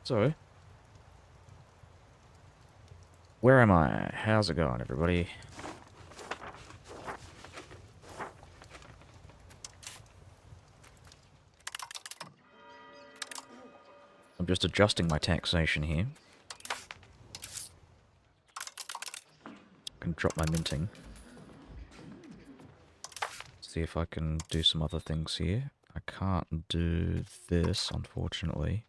So, where am I? How's it going, everybody? I'm just adjusting my taxation here. I can drop my minting. See if I can do some other things here. I can't do this, unfortunately.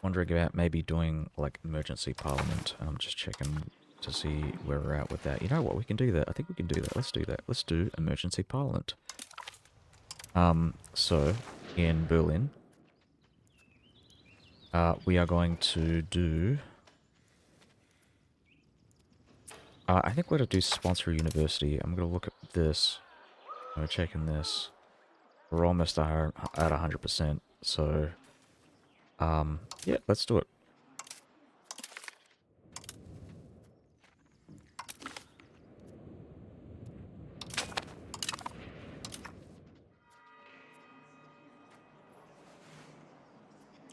Wondering about maybe doing, like, emergency parliament. I'm just checking to see where we're at with that. You know what? We can do that. I think we can do that. Let's do that. Let's do emergency parliament. So, in Berlin, we are going to do... I think we're going to do sponsor a university. I'm going to look at this. I'm checking this. We're almost at 100%. So, yeah, let's do it.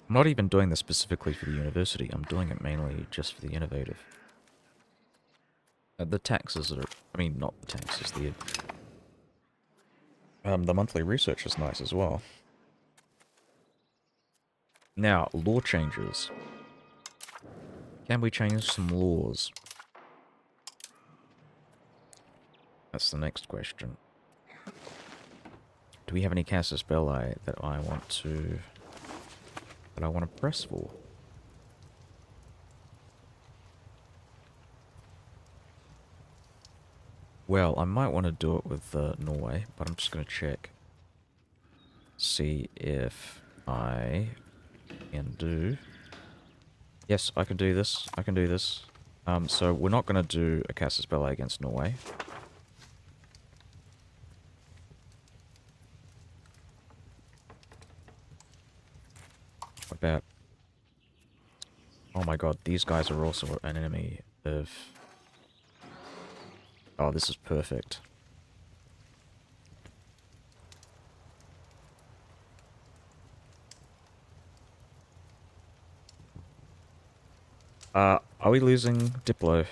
I'm not even doing this specifically for the university. I'm doing it mainly just for the innovative. The taxes are... I mean, not the taxes. The monthly research is nice as well. Now, law changes. Can we change some laws? That's the next question. Do we have any casus belli that I want to press for? Well, I might want to do it with Norway, but I'm just going to check. See if I can do... Yes, I can do this. I can do this. So we're not going to do a casus belli against Norway. What about... Oh my god, these guys are also an enemy of... Oh, this is perfect. Are we losing Diplo?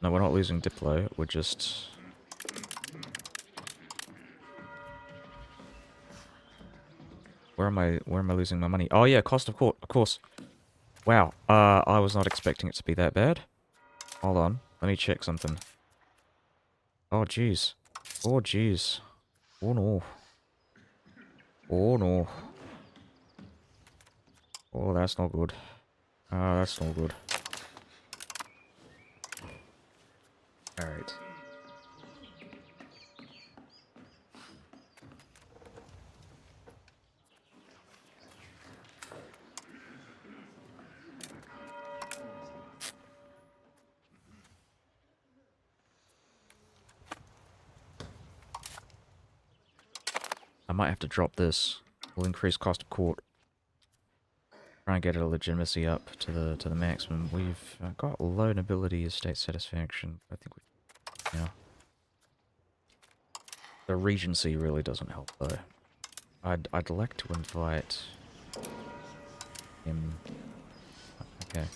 No, we're not losing Diplo, we're just... Where am I losing my money? Oh yeah, cost of court, of course. Wow, I was not expecting it to be that bad. Hold on, let me check something. Oh jeez. Oh jeez. Oh no. Oh no. Oh, that's not good. That's not good. Alright. I might have to drop this. We'll increase cost of court. Try and get our legitimacy up to the maximum. We've got low nobility estate satisfaction. I think we... Yeah. The regency really doesn't help though. I'd like to invite him. Okay.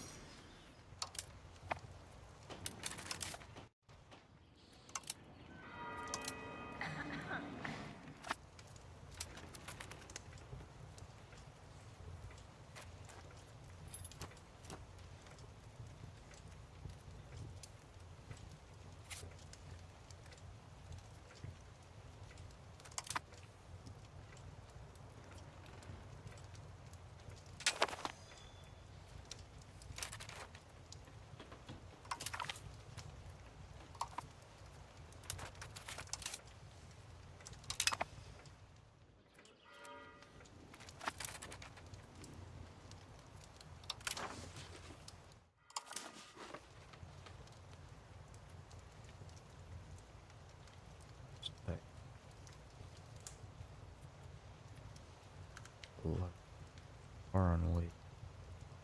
Foreign league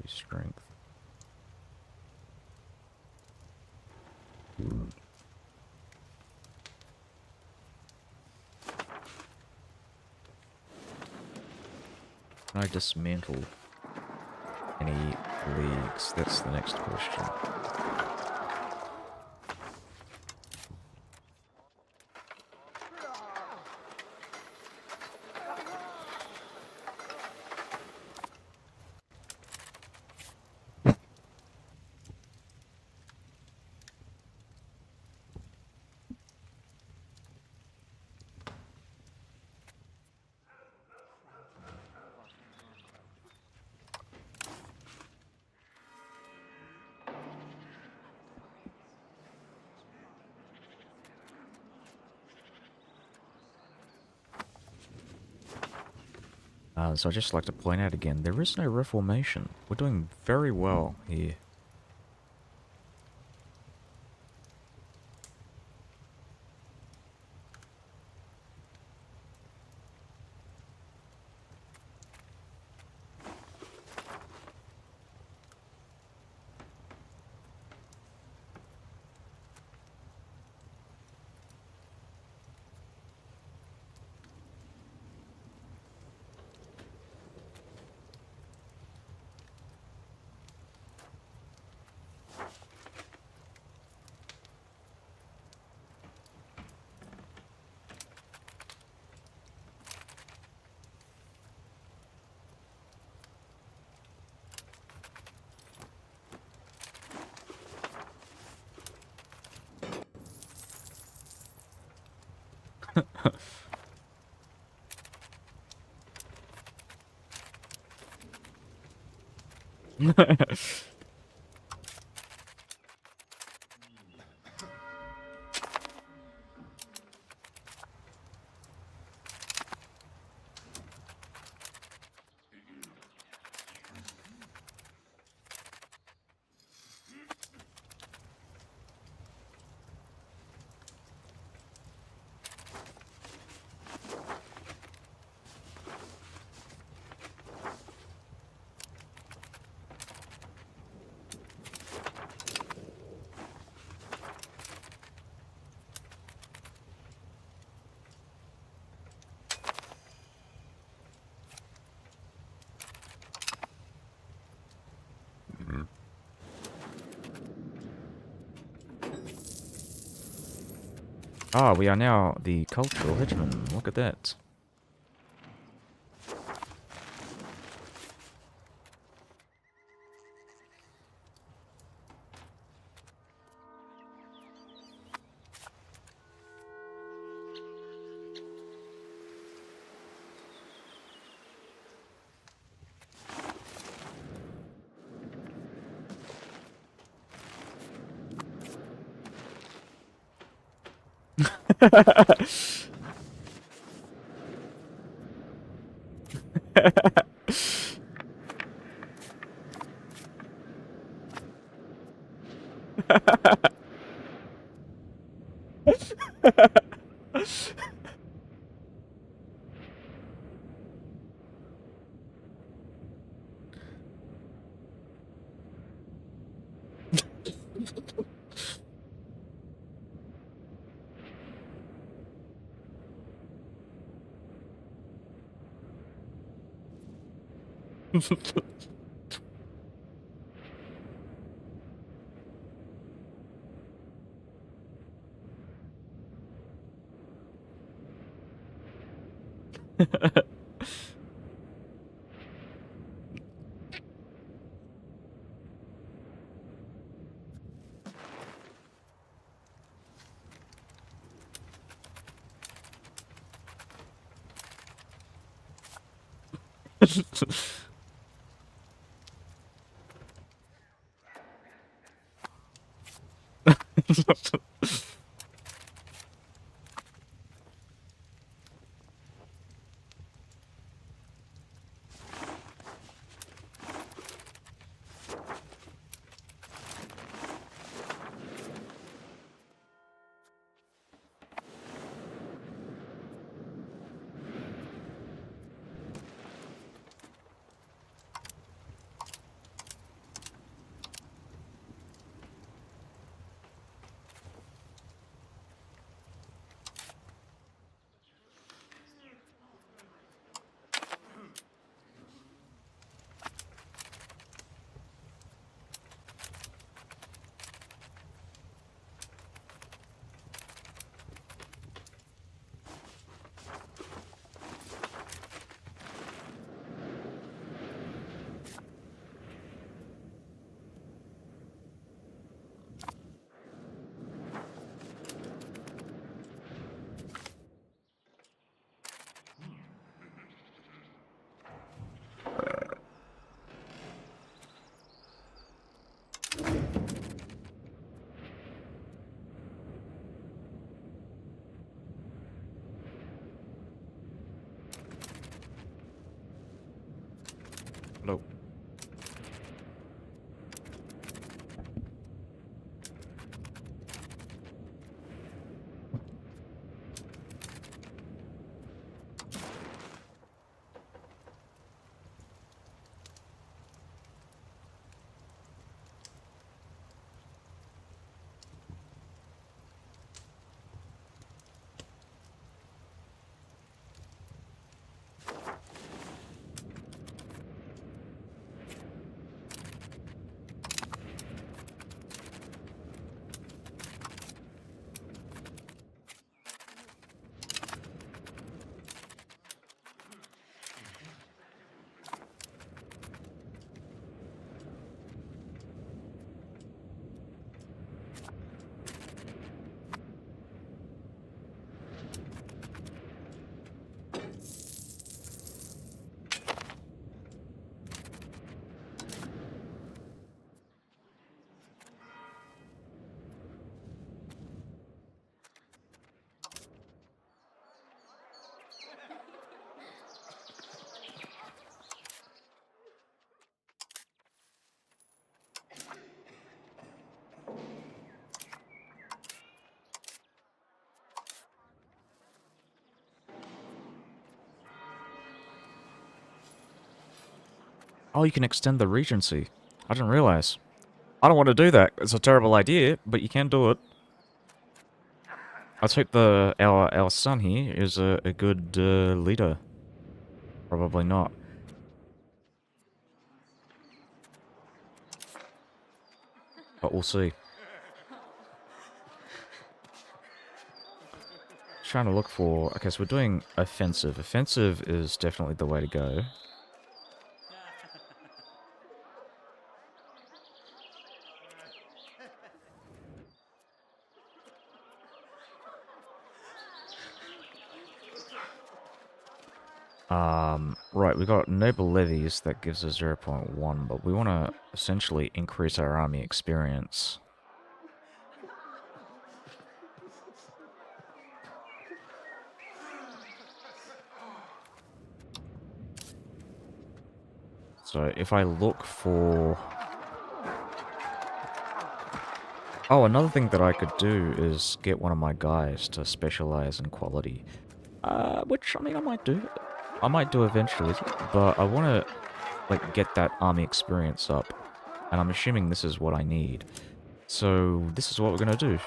strength. Can I dismantle any leagues? That's the next question. So I'd just like to point out again, there is no reformation. We're doing very well here. Ah, we are now the cultural hegemon. Look at that. Oh, you can extend the regency. I didn't realize. I don't want to do that. It's a terrible idea, but you can do it. Let's hope our son here is a good leader. Probably not. But we'll see. Trying to look for... Okay, so we're doing offensive. Offensive is definitely the way to go. Right, we got noble levies, that gives us 0.1, but we want to essentially increase our army experience. So if I look for... Oh, another thing that I could do is get one of my guys to specialize in quality. Which, I mean, I might do. I might do eventually, but I want to, like, get that army experience up. And I'm assuming this is what I need. So, this is what we're going to do.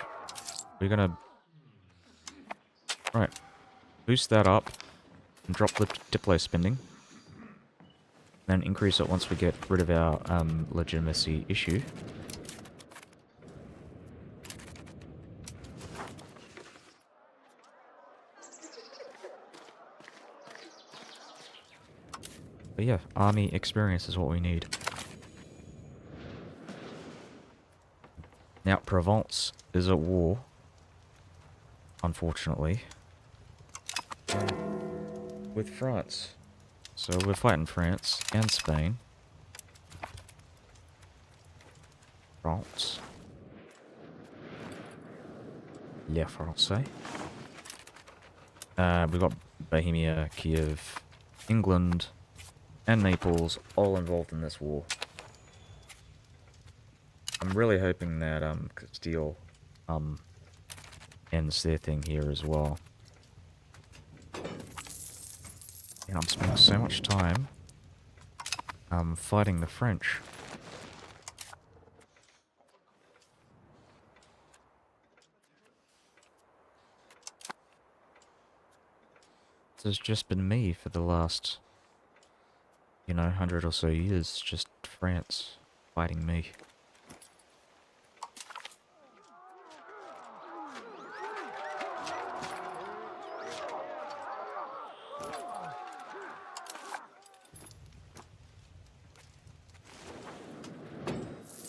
We're going to... Right. Boost that up. And drop the Diplo spending. Then increase it once we get rid of our legitimacy issue. But yeah, army experience is what we need. Now, Provence is at war, unfortunately, with France. So we're fighting France and Spain. France. Les Français. We've got Bohemia, Kiev, England, and Naples all involved in this war. I'm really hoping that Castile ends their thing here as well. And I'm spending so much time fighting the French. This has just been me for the last, you know, 100 or so years, just France fighting me.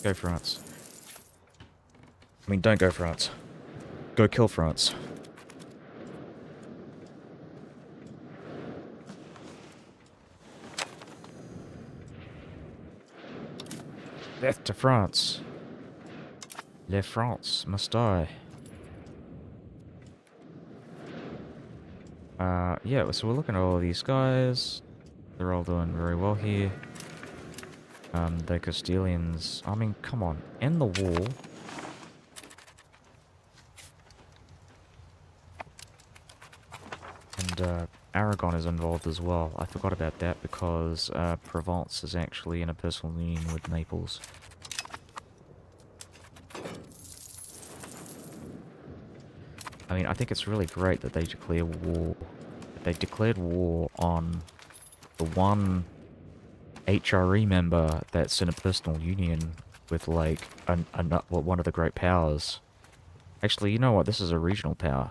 Go France. I mean, don't go France. Go kill France. Death to France. Les France must die. Yeah, so we're looking at all of these guys. They're all doing very well here. The Castilians... I mean, come on. End the war. And, Aragon is involved as well. I forgot about that because, Provence is actually in a personal union with Naples. I mean, I think it's really great that they declare war. They declared war on the one HRE member that's in a personal union with, like, one of the great powers. Actually, you know what? This is a regional power.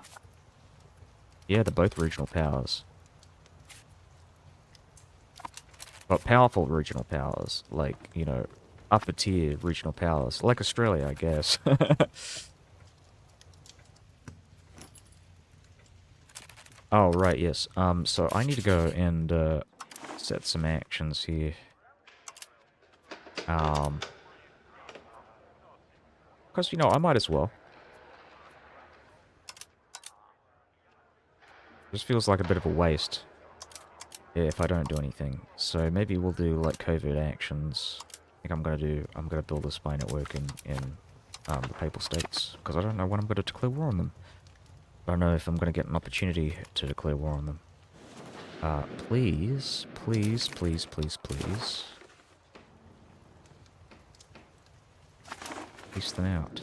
Yeah, they're both regional powers. But powerful regional powers. Like, you know, upper tier regional powers. Like Australia, I guess. Oh, right, yes. So I need to go and, set some actions here. Because, you know, I might as well. Just feels like a bit of a waste. Yeah, if I don't do anything. So maybe we'll do, like, covert actions. I think I'm gonna build a spy network in the Papal States. Because I don't know when I'm gonna declare war on them. I don't know if I'm gonna get an opportunity to declare war on them. Please, please, please, please, please. piece them out.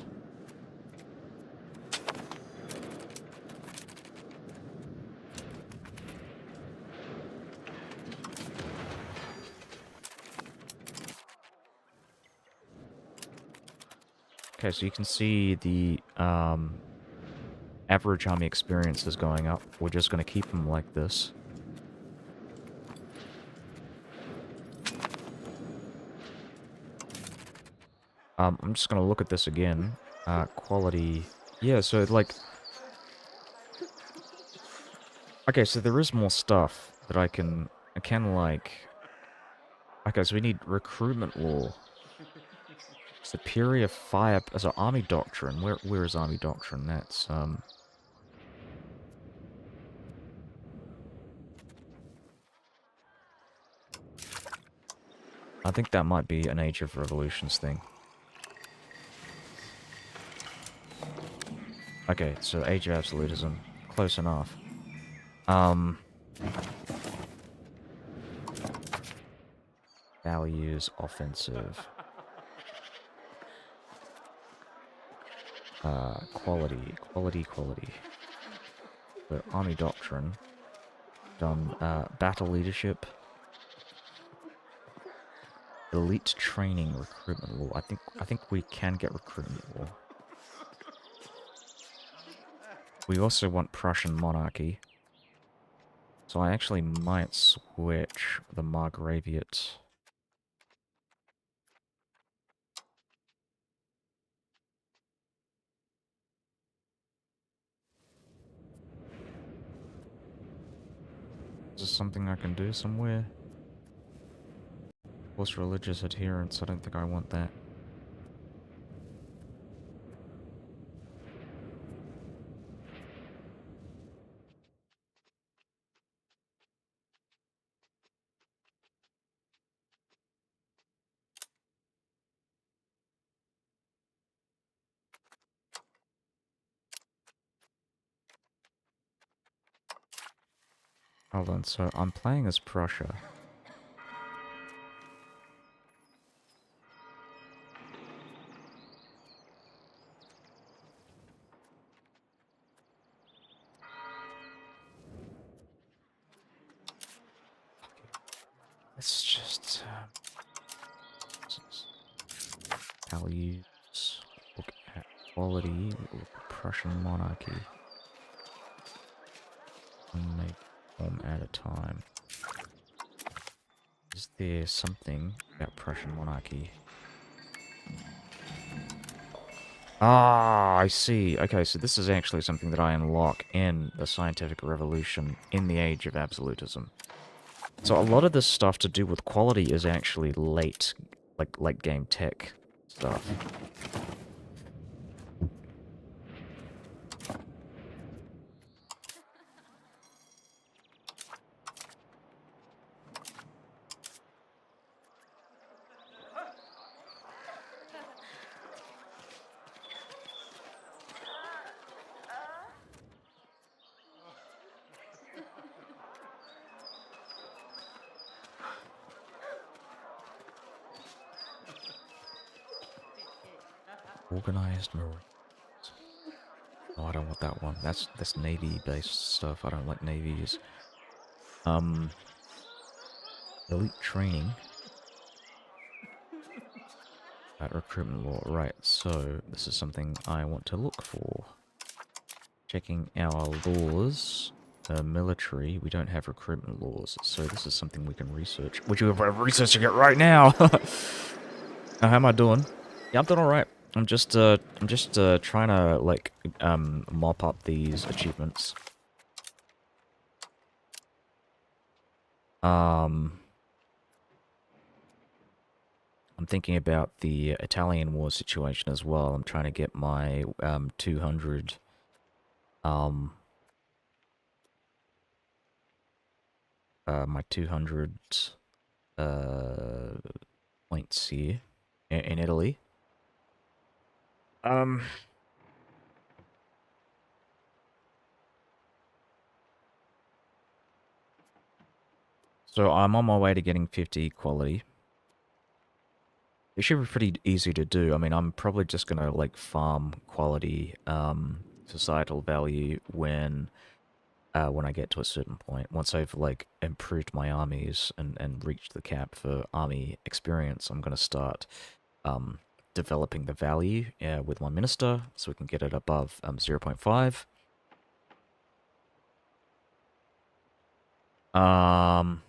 Okay, so you can see the average army experience is going up. We're just going to keep them like this. I'm just going to look at this again. Quality. Yeah, so like... Okay, so there is more stuff that I can like... Okay, so we need recruitment law. Superior fire... So army doctrine. Where is army doctrine? That's, I think that might be an Age of Revolutions thing. Okay, so Age of Absolutism. Close enough. Values, offensive. Quality. The army doctrine. Done, battle leadership. Elite training, recruitment law. I think we can get recruitment law. We also want Prussian monarchy. So I actually might switch the Margraviate. Is this something I can do somewhere? Force religious adherence, I don't think I want that. Hold on, so I'm playing as Prussia. Let's just values. Look at quality. Look at Prussian monarchy. One make form at a time. Is there something about Prussian monarchy? Ah, I see. Okay, so this is actually something that I unlock in the scientific revolution in the Age of Absolutism. So a lot of this stuff to do with quality is actually late game tech stuff. Organized Marines. Oh, I don't want that one. That's Navy-based stuff. I don't like navies. Elite training. Recruitment law. Right, so this is something I want to look for. Checking our laws. Military, we don't have recruitment laws, so this is something we can research. Would you have researching it right now? How am I doing? Yeah, I'm doing alright. I'm just trying to, like, mop up these achievements. I'm thinking about the Italian war situation as well. I'm trying to get my, 200, my 200, points here in Italy. So I'm on my way to getting 50 quality. It should be pretty easy to do. I mean, I'm probably just gonna like farm quality societal value when I get to a certain point. Once I've like improved my armies and reached the cap for army experience, I'm gonna start um developing the value with my minister so we can get it above 0.5. Um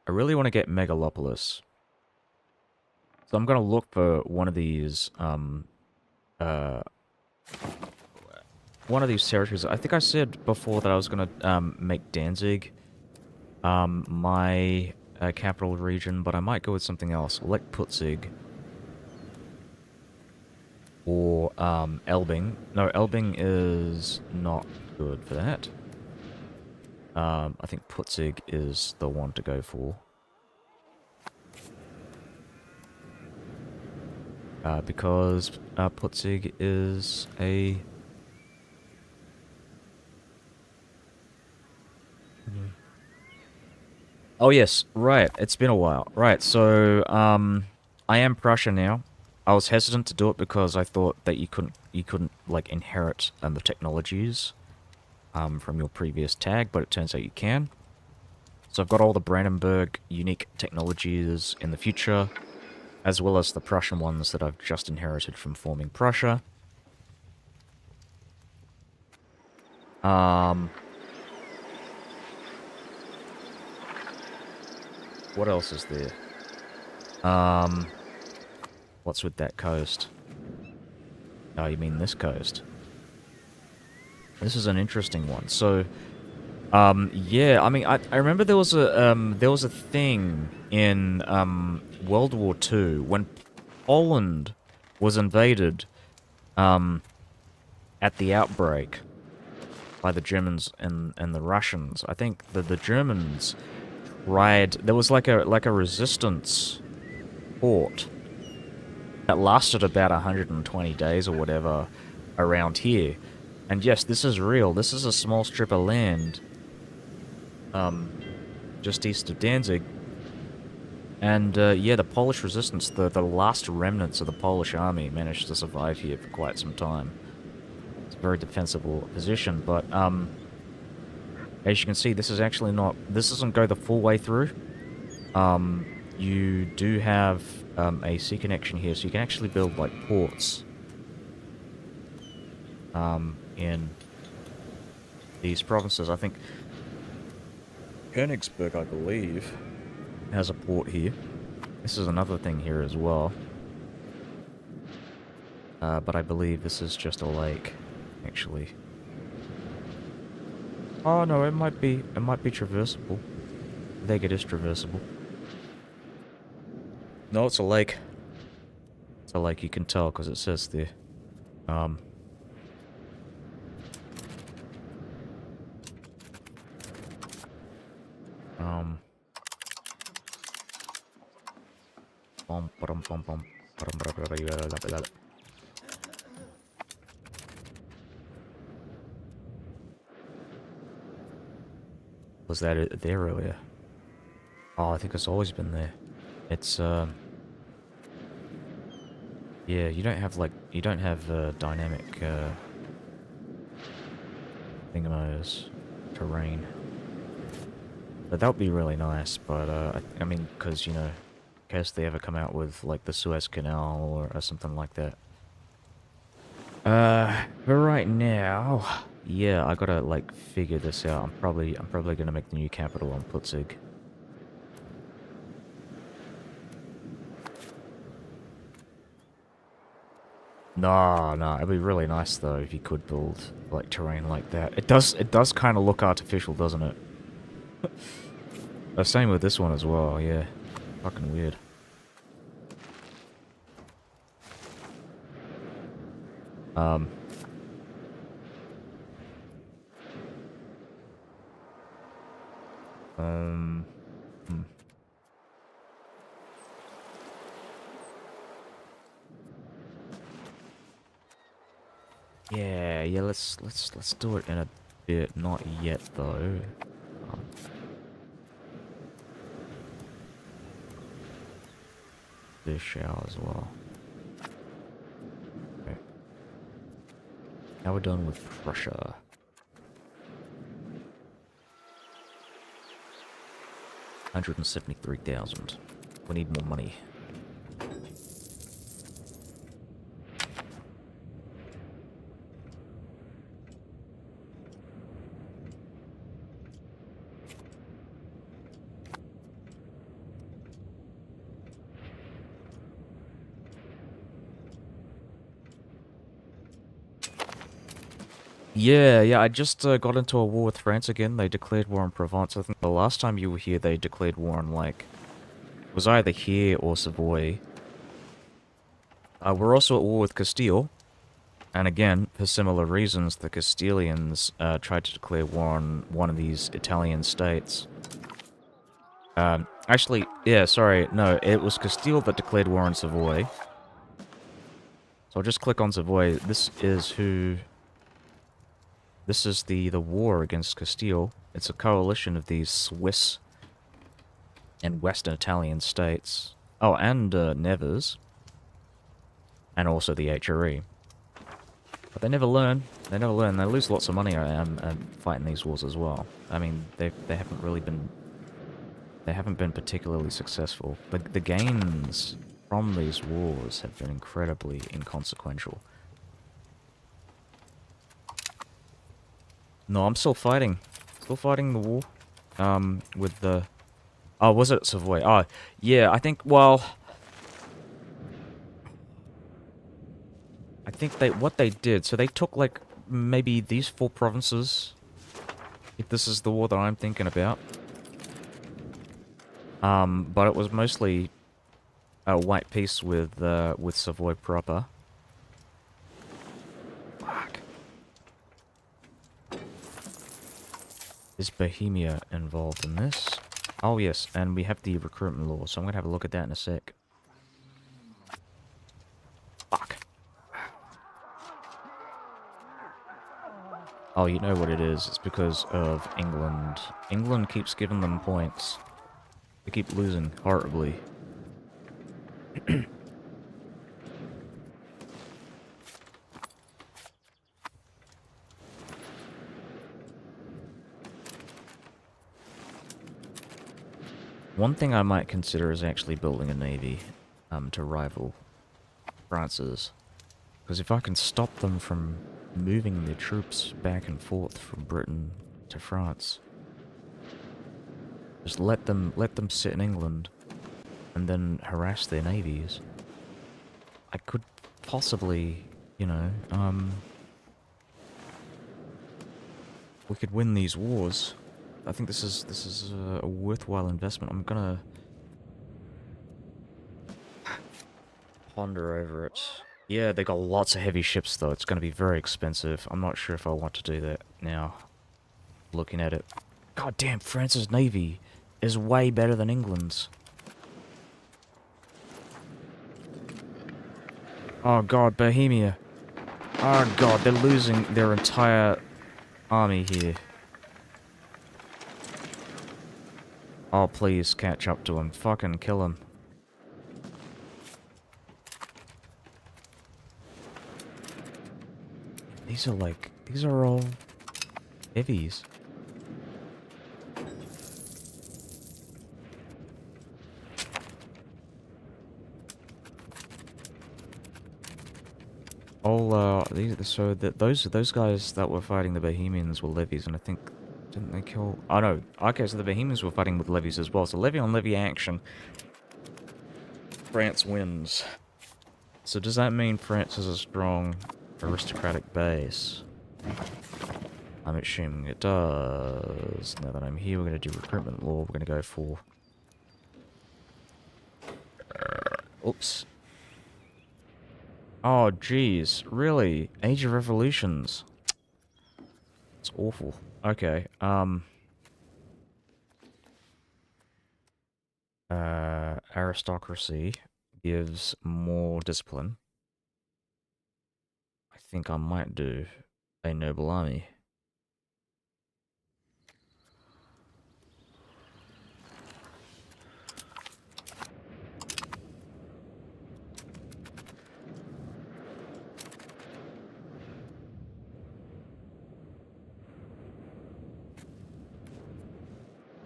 I really want to get Megalopolis. So I'm gonna look for uh one of these territories. I think I said before that I was gonna make Danzig my capital region, but I might go with something else, like Putzig or Elbing. No, Elbing is not good for that. I think Putzig is the one to go for. Because Putzig is a... Oh yes, right. It's been a while. Right, so I am Prussia now. I was hesitant to do it because I thought that you couldn't like inherit the technologies from your previous tag, but it turns out you can. So I've got all the Brandenburg unique technologies in the future, as well as the Prussian ones that I've just inherited from forming Prussia. Um, what else is there? Um, what's with that coast? Oh, you mean this coast? This is an interesting one. So, yeah, I mean, I remember there was a thing in World War II when Poland was invaded um at the outbreak by the Germans and the Russians. I think the Germans tried, there was like a resistance fort that lasted about 120 days or whatever around here. And yes, this is real. This is a small strip of land just east of Danzig. And yeah, the Polish resistance, the last remnants of the Polish army managed to survive here for quite some time. It's a very defensible position, but as you can see, this is actually not, this doesn't go the full way through. You do have a sea connection here, so you can actually build like ports in these provinces. I think Königsberg, I believe, has a port here. This is another thing here as well. But I believe this is just a lake, actually. Oh no, it might be traversable. I think it is traversable. No, it's a lake. It's a lake, you can tell because it says there. Um, um, bum, ba-dum, bum, bum, ba-dum, ba-da-ba-da-ba-da-ba-da-ba-da. Was that it there earlier? Oh, I think it's always been there. It's, yeah, you don't have, like, you don't have, dynamic, thingamos, terrain. But that would be really nice, but, I mean, because, you know, in case they ever come out with, like, the Suez Canal or something like that. For right now, yeah, I gotta, like, figure this out. I'm probably gonna make the new capital on Putzig. No, no, it'd be really nice though if you could build like terrain like that. It does kind of look artificial, doesn't it? Same with this one as well, yeah. Fucking weird. Um. Um. Hmm. Yeah, let's do it in a bit. Not yet though. Um, this shower as well. Okay. Now we're done with Prussia. 173,000. We need more money. Yeah, I just got into a war with France again. They declared war on Provence. I think the last time you were here, they declared war on, like, it was either here or Savoy. We're also at war with Castile. And again, for similar reasons, the Castilians tried to declare war on one of these Italian states. Actually, yeah, sorry, no, it was Castile that declared war on Savoy. So I'll just click on Savoy. This is who... This is the war against Castile. It's a coalition of these Swiss and Western Italian states. Oh, and Nevers. And also the HRE. But they never learn. They never learn. They lose lots of money fighting these wars as well. I mean, they haven't really been... They haven't been particularly successful. The gains from these wars have been incredibly inconsequential. No, I'm still fighting. Still fighting the war. With the... Oh, was it Savoy? Oh, yeah, I think, well... I think what they did, so they took, like, maybe these 4 provinces. If this is the war that I'm thinking about. But it was mostly a white peace with Savoy proper. Fuck. Is Bohemia involved in this? Oh, yes, and we have the recruitment law, so I'm gonna have a look at that in a sec. Fuck. Oh, you know what it is? It's because of England. England keeps giving them points. They keep losing horribly. One thing I might consider is actually building a navy to rival France's. Because if I can stop them from moving their troops back and forth from Britain to France, just let them sit in England and then harass their navies, I could possibly, you know, we could win these wars. I think this is a worthwhile investment. I'm gonna ponder over it. Yeah, they got lots of heavy ships though. It's gonna be very expensive. I'm not sure if I want to do that now. Looking at it. God damn, France's navy is way better than England's. Oh god, Bohemia. Oh god, they're losing their entire army here. Oh, please catch up to him. Fucking kill him. These are all heavies. Those guys that were fighting the Bohemians were levies, and I think, didn't they kill... Oh no, okay, so the Bohemians were fighting with levies as well, so levy on levy action. France wins. So does that mean France has a strong aristocratic base? I'm assuming it does. Now that I'm here, we're going to do recruitment law. We're going to go for... Oops. Oh, jeez. Really? Age of Revolutions. It's awful. Okay, aristocracy gives more discipline. I think I might do a noble army.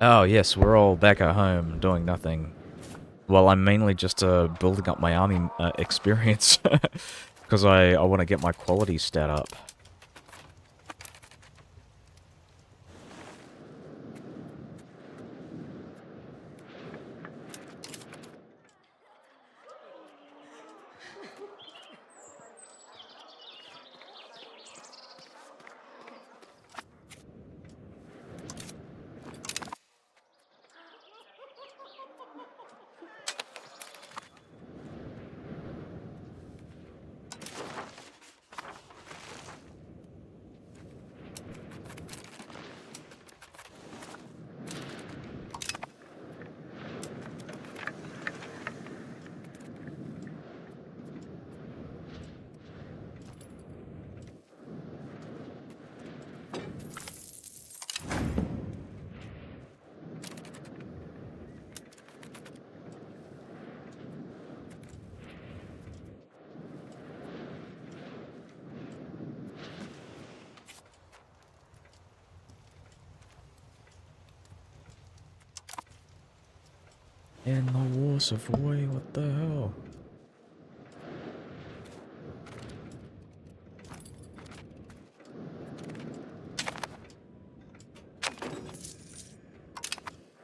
Oh yes, we're all back at home doing nothing. Well, I'm mainly just building up my army experience because I want to get my quality stat up. In the war, Savoy, what the hell?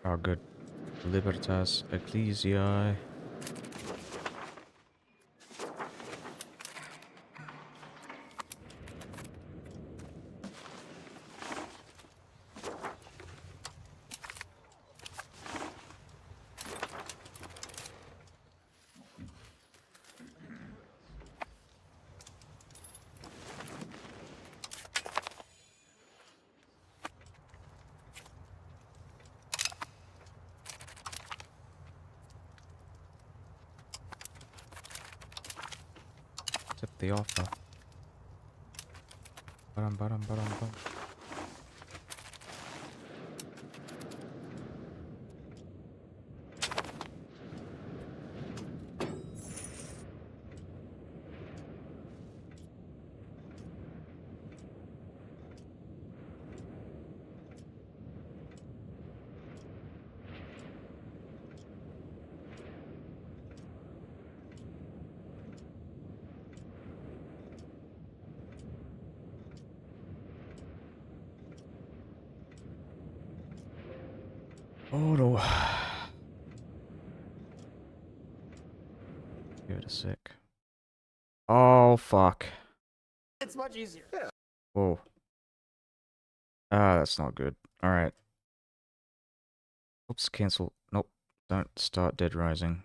Oh, good. Libertas Ecclesiae. Accept the offer. Ba-dum. Oh no. Give it a sec. Oh fuck. It's much easier. Yeah. Whoa. Ah, that's not good. Alright. Oops, cancel. Nope. Don't start Dead Rising.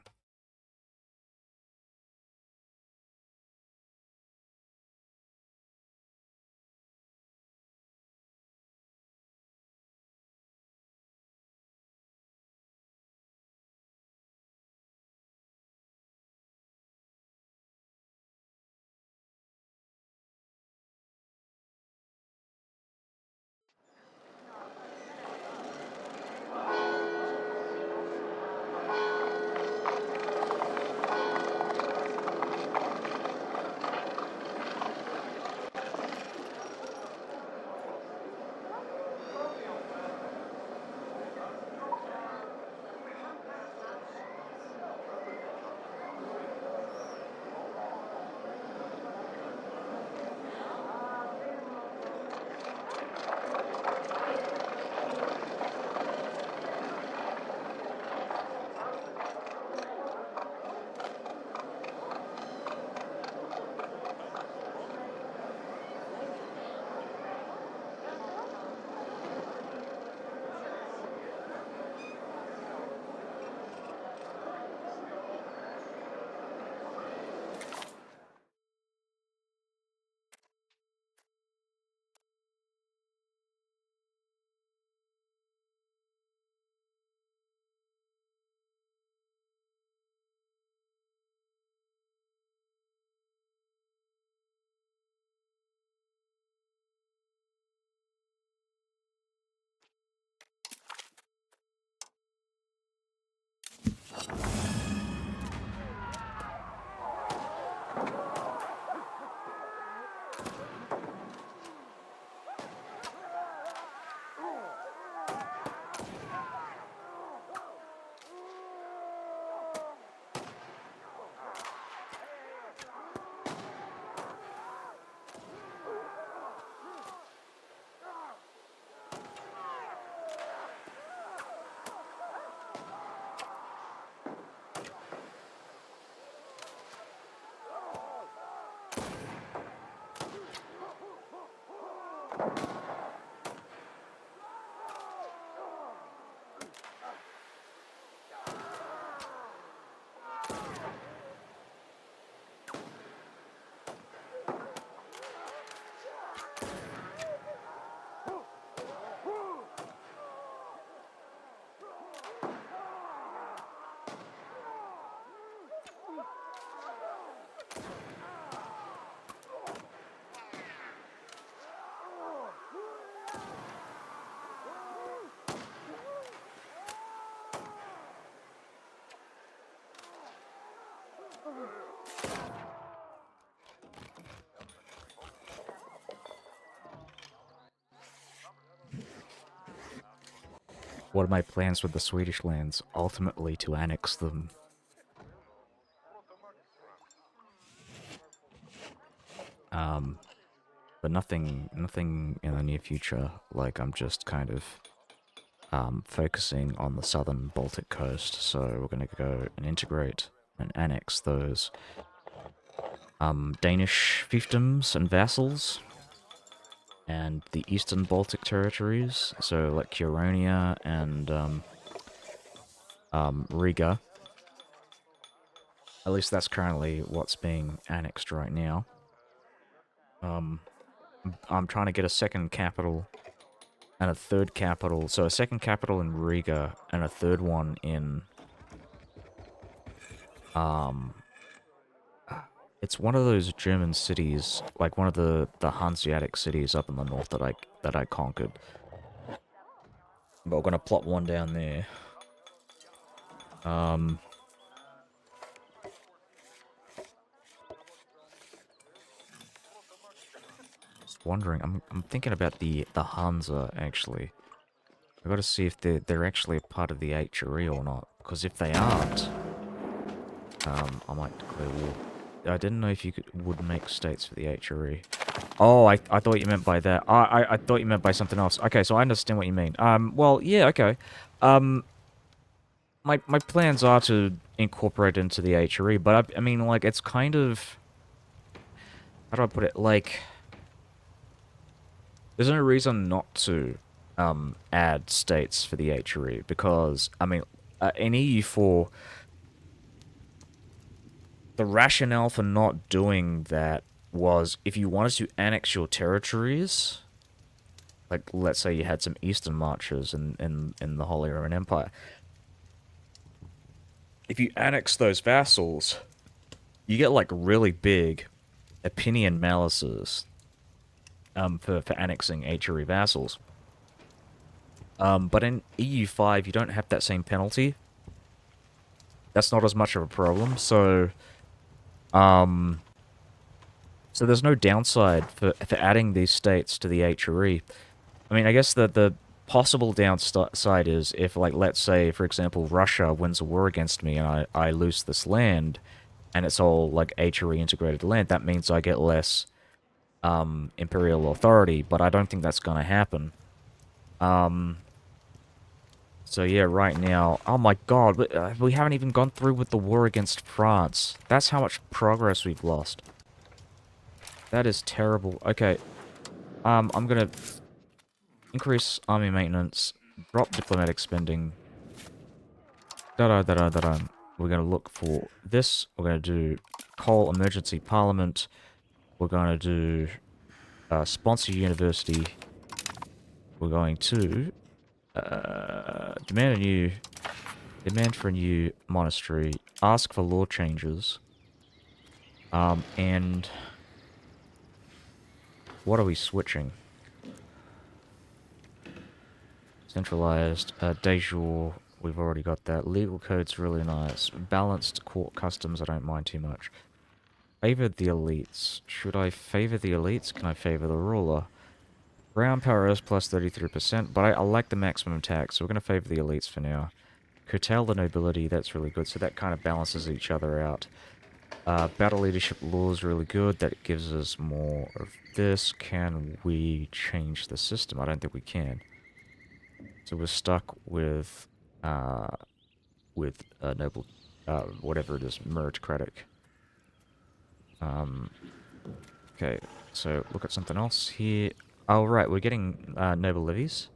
What are my plans with the Swedish lands? Ultimately to annex them. But nothing in the near future. Like, I'm just kind of focusing on the southern Baltic coast. So we're going to go and integrate and annex those Danish fiefdoms and vassals, and the eastern Baltic territories. So like Curonia and Riga. At least that's currently what's being annexed right now. I'm trying to get a second capital and a third capital. So a second capital in Riga and a third one in it's one of those German cities, like one of the Hanseatic cities up in the north that I conquered. But we're gonna plot one down there. Just wondering, I'm thinking about the Hansa actually. I gotta see if they're actually a part of the HRE or not. Because if they aren't, I might declare war. I didn't know if you would make states for the HRE. Oh, I thought you meant by that. I thought you meant by something else. Okay, so I understand what you mean. Well, yeah, okay. My plans are to incorporate into the HRE, but I mean, like, it's kind of... How do I put it? Like, there's no reason not to add states for the HRE, because, I mean, in EU4, the rationale for not doing that was if you wanted to annex your territories, like, let's say you had some eastern marches in the Holy Roman Empire, if you annex those vassals, you get, like, really big opinion malices for annexing HRE vassals. But in EU5, you don't have that same penalty. That's not as much of a problem, so there's no downside for adding these states to the HRE. I mean, I guess the possible downside is if, like, let's say, for example, Russia wins a war against me and I lose this land, and it's all, like, HRE integrated land, that means I get less imperial authority, but I don't think that's gonna happen. So yeah, right now... Oh my god, we haven't even gone through with the war against France. That's how much progress we've lost. That is terrible. Okay. I'm gonna increase army maintenance, drop diplomatic spending. Da-da-da-da-da-da. We're gonna look for this. We're gonna do coal emergency parliament. We're gonna do sponsor university. We're going to demand for a new monastery. Ask for law changes. And what are we switching? Centralized, de jure, we've already got that. Legal code's really nice. Balanced court customs, I don't mind too much. Favor the elites. Should I favor the elites? Can I favor the ruler? Ground power is plus 33%, but I like the maximum tax, so we're going to favor the elites for now. Curtail the nobility, that's really good, so that kind of balances each other out. Battle leadership law is really good, that gives us more of this. Can we change the system? I don't think we can. So we're stuck with noble, whatever it is, meritocratic. Okay, so look at something else here. Oh, right, we're getting noble levies.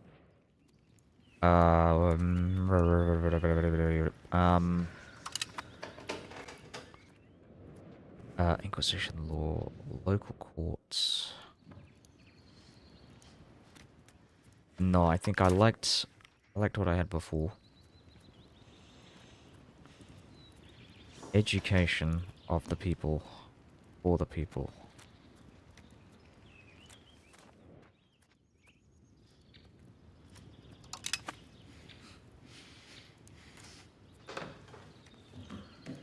Inquisition law, local courts. No, I think I liked what I had before. Education of the people, for the people.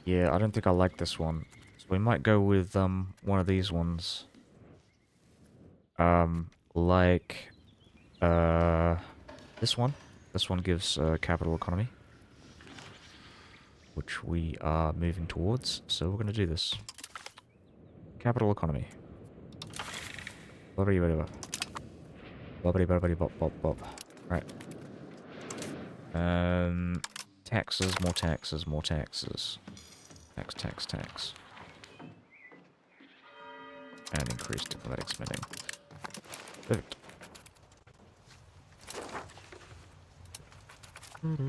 Yeah, I don't think I like this one. So we might go with one of these ones. Like this one. This one gives capital economy, which we are moving towards, so we're going to do this. Capital economy. Bobbity bobbity bop. Bobbity bobbity bop bop bop. Right. Taxes, more taxes, more taxes. Tax, tax, tax. And increased diplomatic spending. Perfect. We've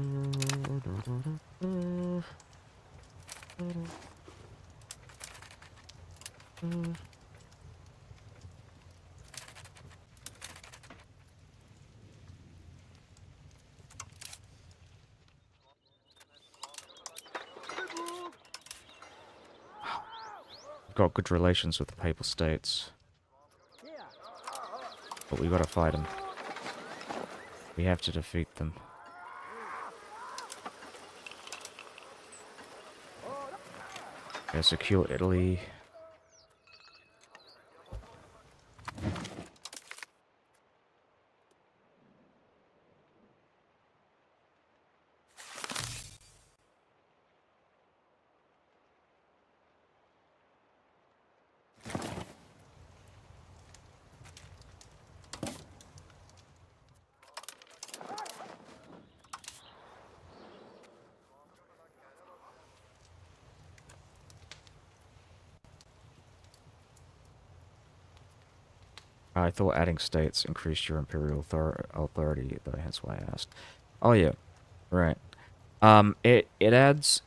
got good relations with the Papal States. But we gotta fight them. We have to defeat them. Okay, secure Italy. I thought adding states increased your imperial authority, though. That's why I asked. Oh yeah, right. It adds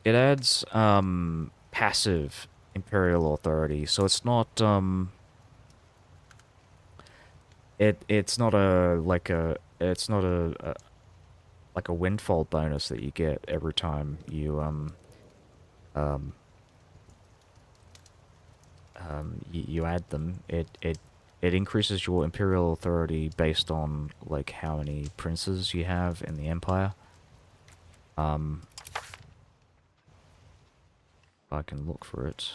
passive imperial authority, so it's not it's not a like a windfall bonus that you get every time you um you add them. It increases your imperial authority based on like how many princes you have in the empire. I can look for it.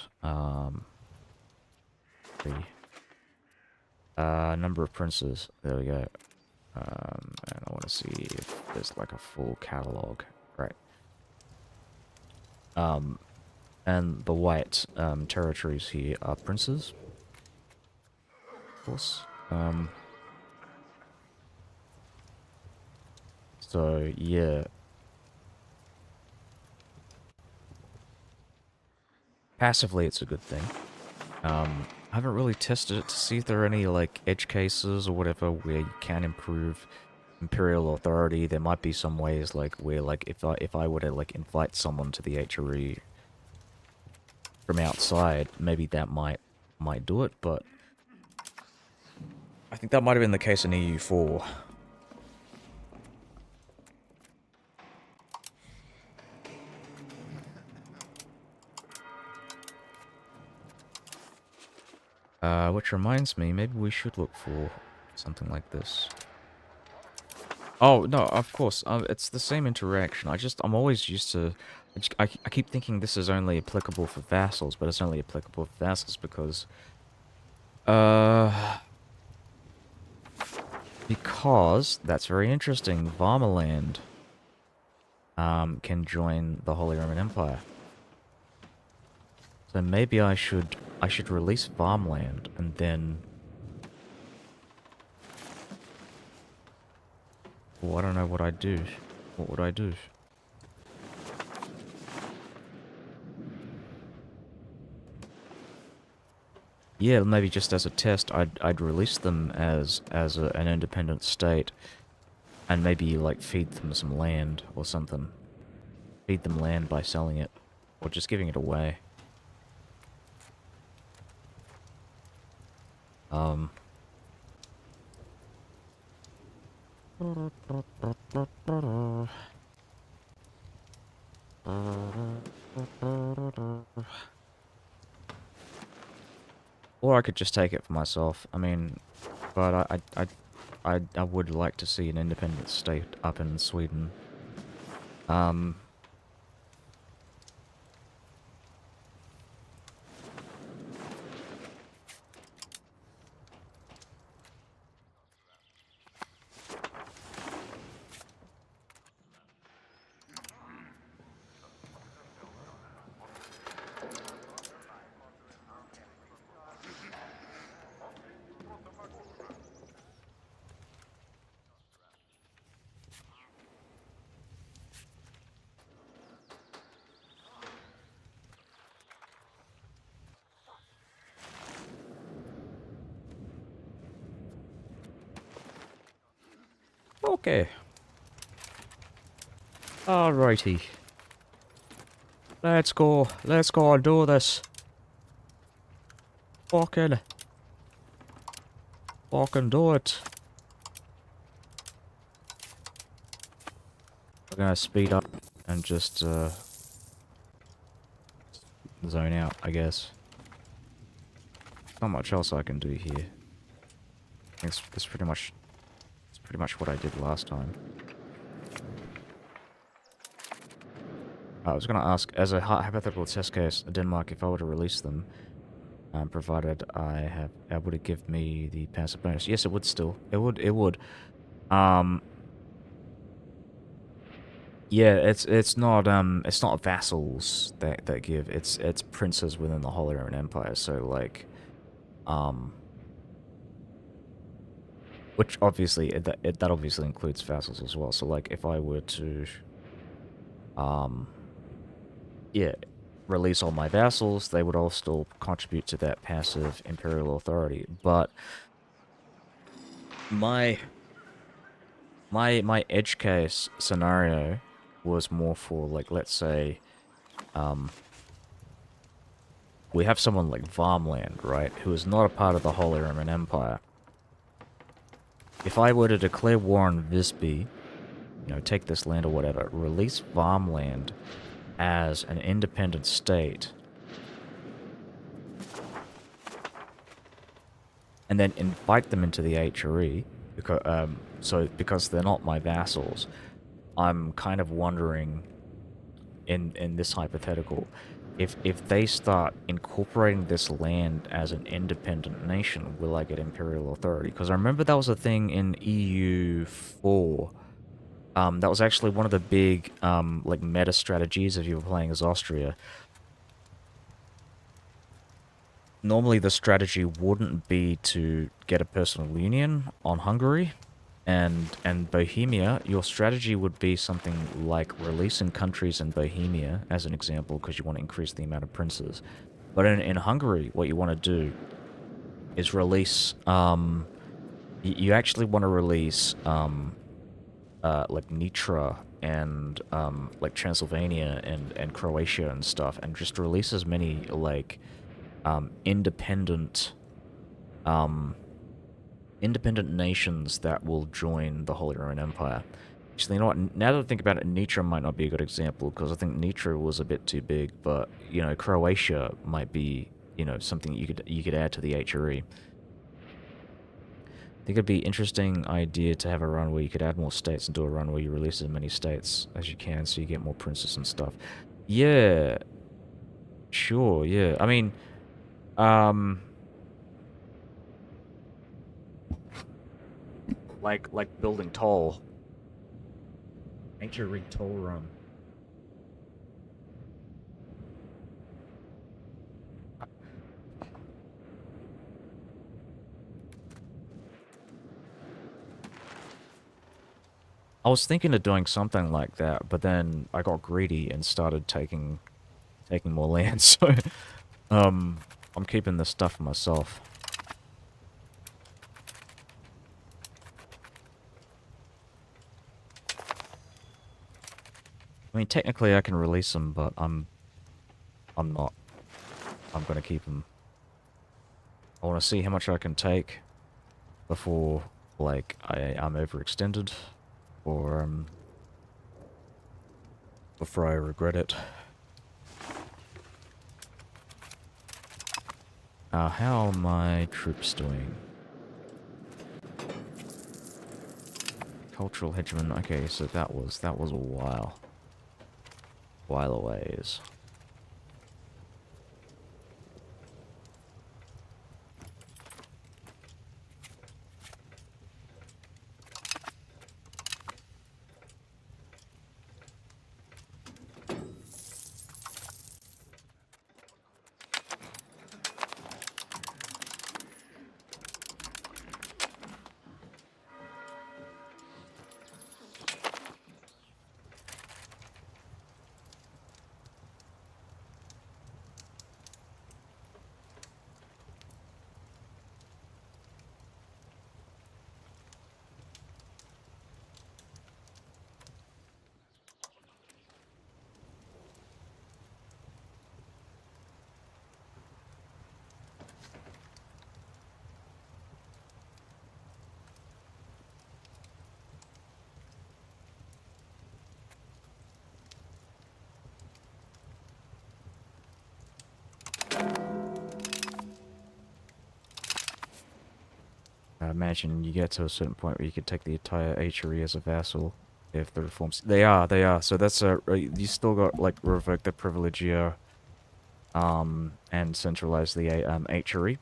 The number of princes. There we go. And I want to see if there's like a full catalog. Right. And the white territories here are princes. Of course. So yeah. Passively, it's a good thing. I haven't really tested it to see if there are any, like, edge cases or whatever where you can improve imperial authority. There might be some ways, like, where, like, if I were to, like, invite someone to the HRE from outside, maybe that might do it, but I think that might have been the case in EU4. Which reminds me, maybe we should look for something like this. Oh, no, of course, it's the same interaction. I'm always used to... I keep thinking this is only applicable for vassals, but it's only applicable for vassals because... Because, that's very interesting, Varmaland can join the Holy Roman Empire. So maybe I should release Farmland and then... Oh, I don't know what I'd do. What would I do? Yeah, maybe just as a test, I'd release them as an independent state, and maybe like feed them some land or something. Feed them land by selling it, or just giving it away. Or I could just take it for myself. I mean, but I would like to see an independent state up in Sweden. Okay. Alrighty. Let's go and do this. Fucking do it. We're gonna speed up and just zone out, I guess. Not much else I can do here. I think it's pretty much what I did last time. I was gonna ask, as a hypothetical test case, Denmark, if I were to release them, provided would it give me the passive bonus? Yes, it would still. It would. Yeah, it's not vassals that give. It's princes within the Holy Roman Empire. So like, which obviously that obviously includes vassals as well. So like, if I were to, yeah, release all my vassals, they would all still contribute to that passive imperial authority. But my edge case scenario was more for, like, let's say, we have someone like Varmland, right, who is not a part of the Holy Roman Empire. If I were to declare war on Visby, you know, take this land or whatever, release Varmland as an independent state, and then invite them into the HRE, because they're not my vassals, I'm kind of wondering, in this hypothetical, if they start incorporating this land as an independent nation, will I get imperial authority? Because I remember that was a thing in EU4. That was actually one of the big, like, meta strategies if you were playing as Austria. Normally the strategy wouldn't be to get a personal union on Hungary and Bohemia. Your strategy would be something like releasing countries in Bohemia, as an example, because you want to increase the amount of princes. But in Hungary, what you want to do is release, you actually want to release, like Nitra and, like Transylvania and Croatia and stuff, and just release as many, like, independent nations that will join the Holy Roman Empire. Actually, you know what? Now that I think about it, Nitra might not be a good example, because I think Nitra was a bit too big. But, you know, Croatia might be, you know, something you could add to the HRE. I think it'd be an interesting idea to have a run where you could add more states and do a run where you release as many states as you can, so you get more princes and stuff. Yeah, sure. Yeah, I mean, like building toll. HRE toll run. I was thinking of doing something like that, but then I got greedy and started taking more land. So, I'm keeping this stuff for myself. I mean, technically I can release them, but I'm not. I'm gonna keep them. I want to see how much I can take before, like, I'm overextended, or before I regret it. How are my troops doing? Cultural hegemon. Okay, so that was a while away. I imagine you get to a certain point where you could take the entire HRE as a vassal if the reforms. They are. So that's you still got like revoke the privilegia, and centralize the HRE.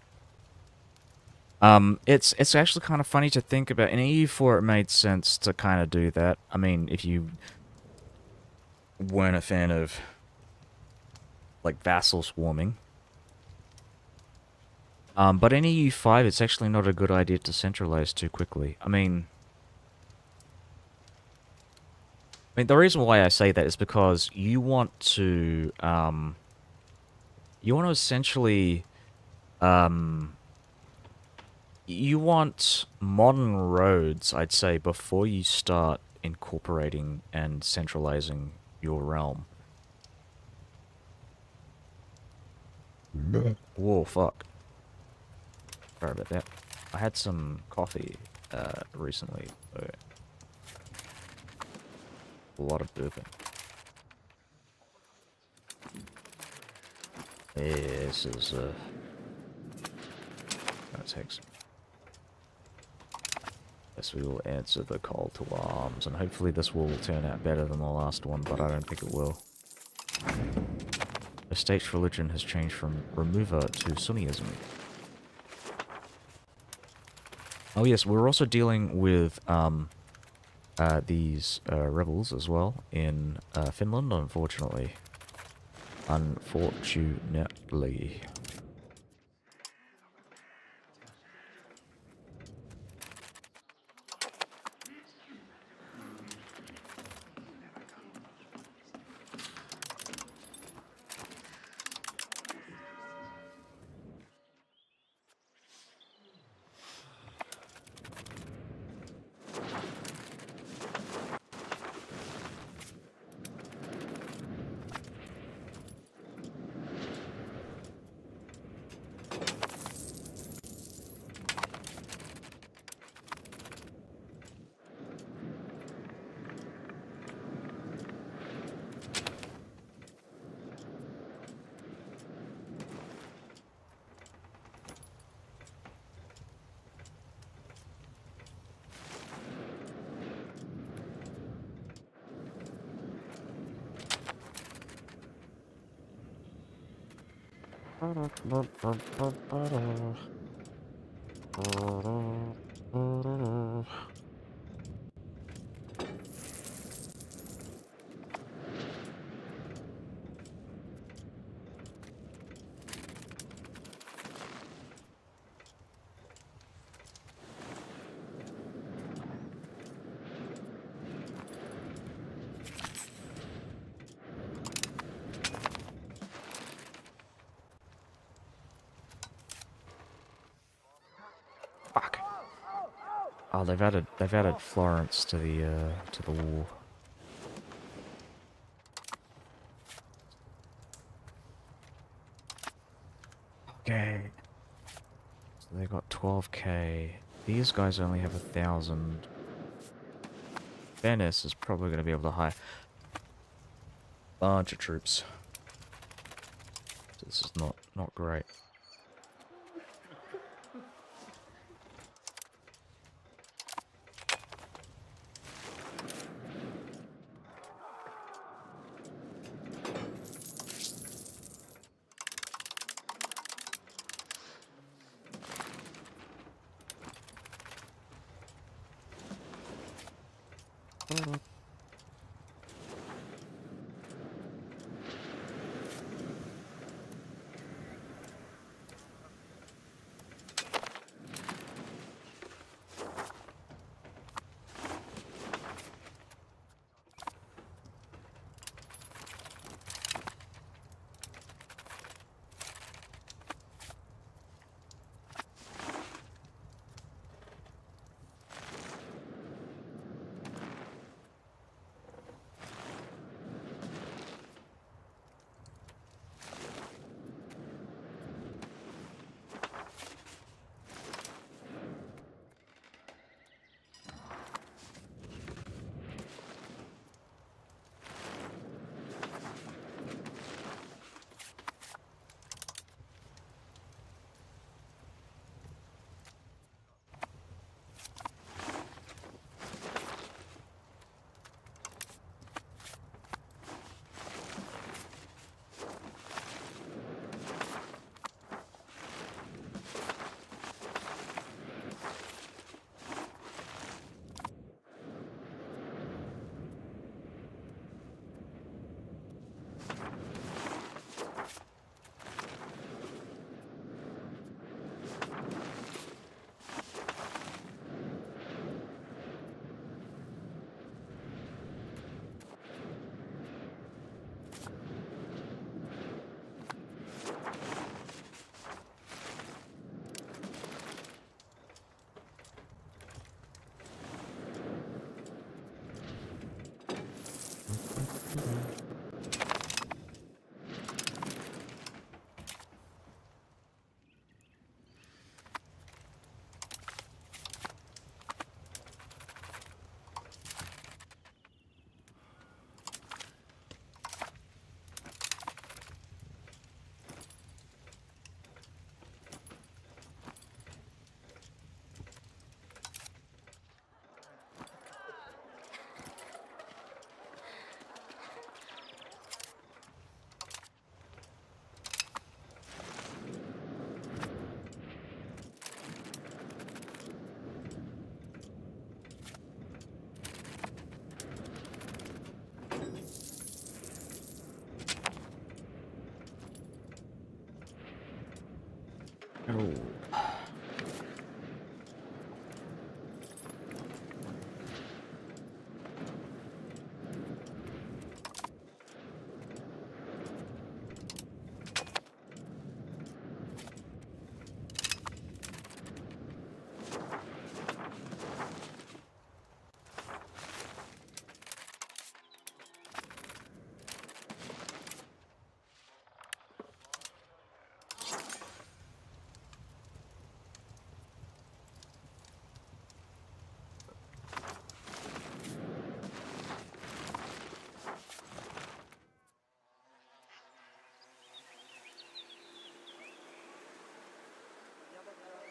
It's actually kind of funny to think about. In EU4, it made sense to kind of do that. I mean, if you weren't a fan of like vassal swarming. But in EU5, it's actually not a good idea to centralize too quickly. I mean, the reason why I say that is because you want to essentially, you want modern roads, I'd say, before you start incorporating and centralizing your realm. Whoa, fuck. Sorry about that. I had some coffee, recently, so a lot of burping. This is, gonna take some. Yes, we will answer the call to arms, and hopefully this will turn out better than the last one, but I don't think it will. The state's religion has changed from remover to Sunniism. Oh yes, we're also dealing with these rebels as well in Finland, unfortunately. Unfortunately. Fuck. Oh, they've added Florence to the war. Okay. So they got 12k. These guys only have 1,000. Venice is probably going to be able to hire a bunch of troops. So this is not great.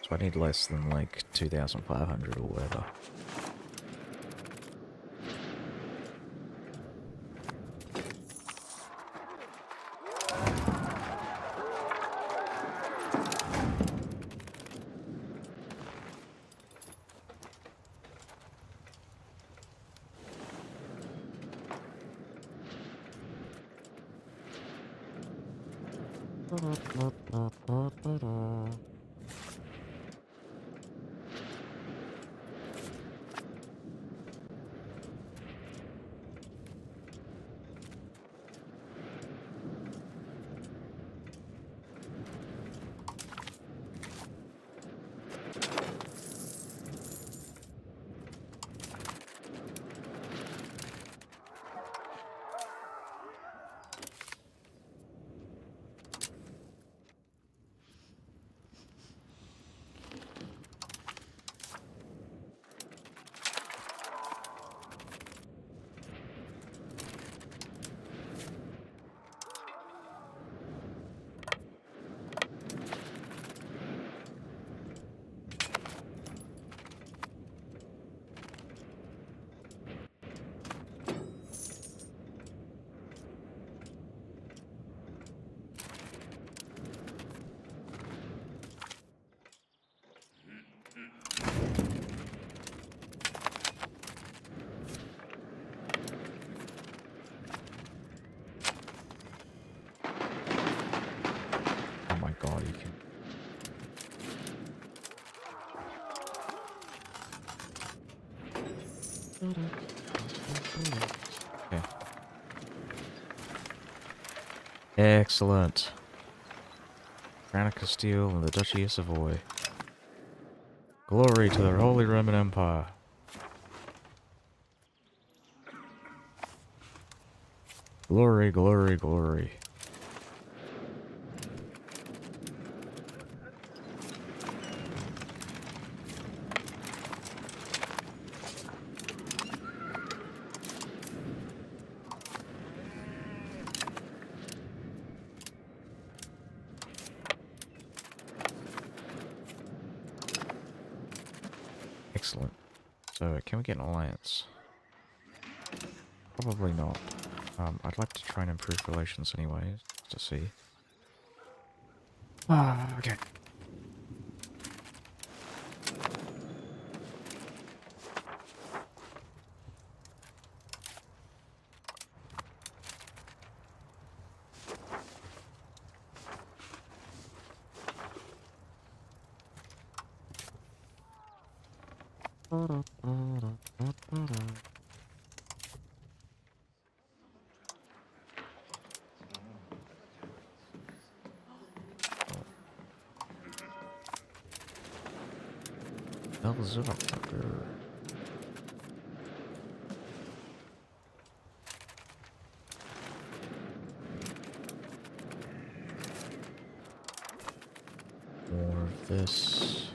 So I need less than like 2,500 or whatever. Oh my god, you can... Okay. Excellent. Crown of Castile and the Duchy of Savoy. Glory to the Holy Roman Empire. Glory, glory, glory. Excellent. So, can we get an alliance? Probably not. I'd like to try and improve relations anyway, to see. Ah, okay. Wittelsback. More of this.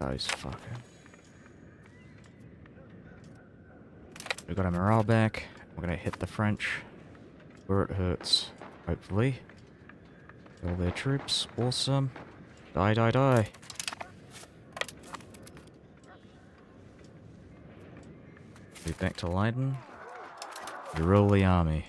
Those fucker. We got our morale back. We're gonna hit the French where it hurts, hopefully. All their troops. Awesome. Die, die, die. Move back to Leiden. You rule the army.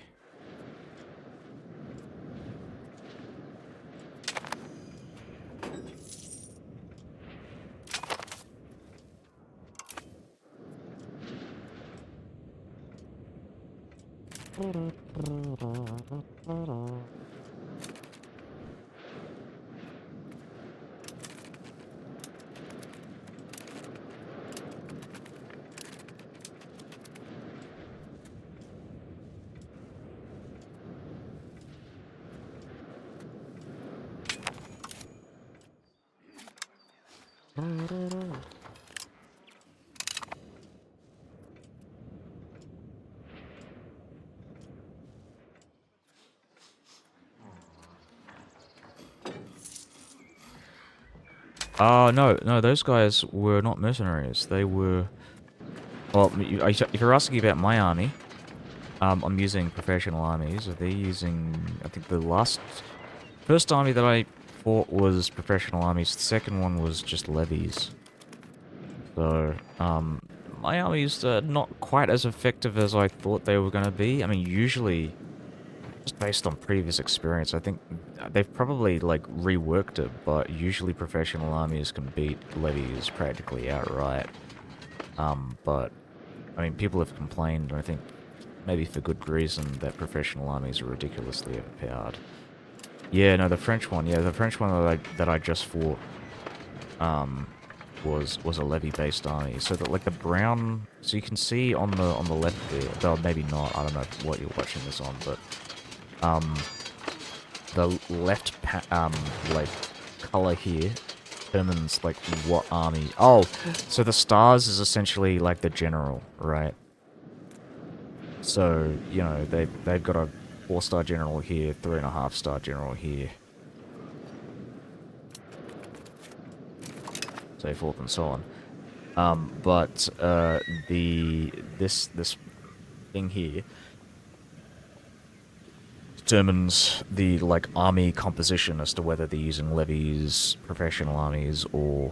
Oh, no, those guys were not mercenaries. They were... Well, if you're asking about my army, I'm using professional armies. They're using... I think the first army that I fought was professional armies. The second one was just levies. So, my armies are not quite as effective as I thought they were going to be. I mean, usually... Just based on previous experience, I think they've probably, like, reworked it, but usually professional armies can beat levies practically outright. But, I mean, people have complained, I think, maybe for good reason, that professional armies are ridiculously overpowered. Yeah, no, the French one that I just fought, was a levy-based army. So that, like, the brown, so you can see on the left there, though maybe not, I don't know what you're watching this on, but... the left, like, color here determines, like, what army... Oh, so the stars is essentially, like, the general, right? So, you know, they've got a 4-star general here, 3.5-star general here. So forth and so on. But, this thing here... determines the, like, army composition as to whether they're using levies, professional armies, or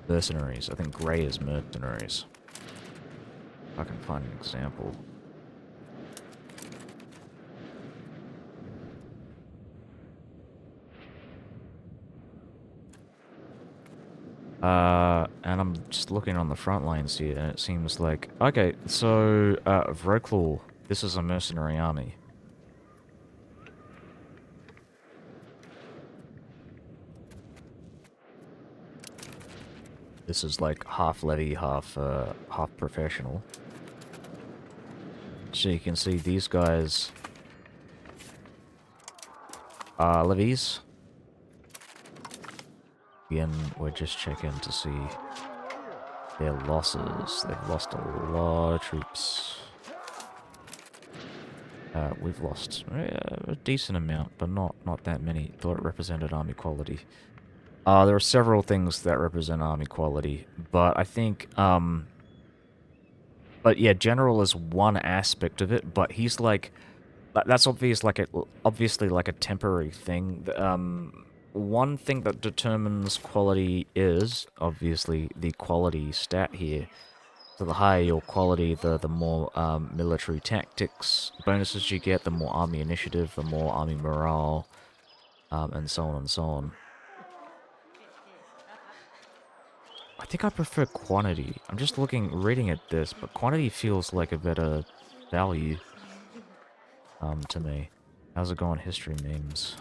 mercenaries. I think grey is mercenaries. If I can find an example. And I'm just looking on the front lines here, and it seems like... Okay, so, Wroclaw, this is a mercenary army. This is like half levy, half professional. So you can see these guys are levies. Again, we're just checking to see their losses. They've lost a lot of troops. We've lost a decent amount, but not that many. Thought it represented army quality. There are several things that represent army quality, but I think, but yeah, general is one aspect of it, but he's like, that's obviously like a temporary thing. One thing that determines quality is, obviously, the quality stat here. So the higher your quality, the more military tactics bonuses you get, the more army initiative, the more army morale, and so on and so on. I think I prefer quantity. I'm just reading at this, but quantity feels like a better value, to me. How's it going, history memes?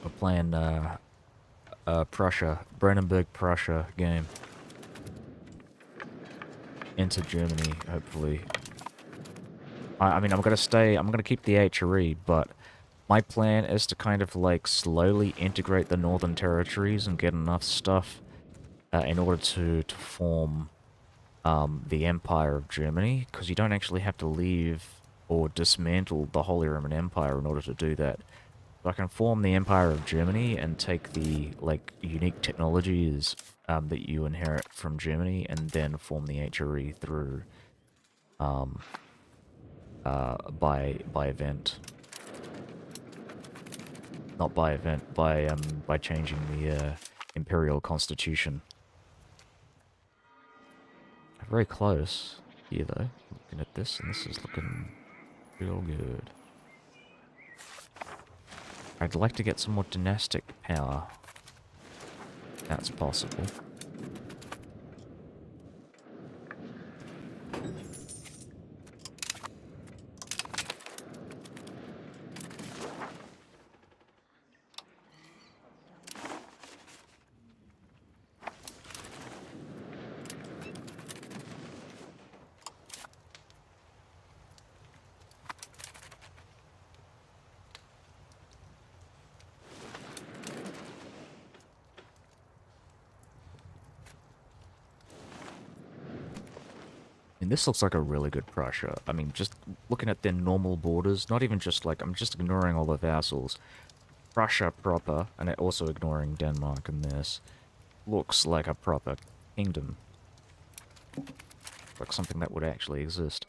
We're playing, Prussia, Brandenburg, Prussia game. Into Germany, hopefully. I mean, I'm gonna keep the HRE, but my plan is to kind of, like, slowly integrate the northern territories and get enough stuff in order to form the Empire of Germany, because you don't actually have to leave or dismantle the Holy Roman Empire in order to do that. So I can form the Empire of Germany and take the like unique technologies that you inherit from Germany, and then form the HRE through um, by event, not by event, by changing the imperial constitution. Very close here though. Looking at this, and this is looking real good. I'd like to get some more dynastic power. That's possible. And this looks like a really good Prussia. I mean, just looking at their normal borders, not even just like, I'm just ignoring all the vassals. Prussia proper, and also ignoring Denmark and this, looks like a proper kingdom. Like something that would actually exist.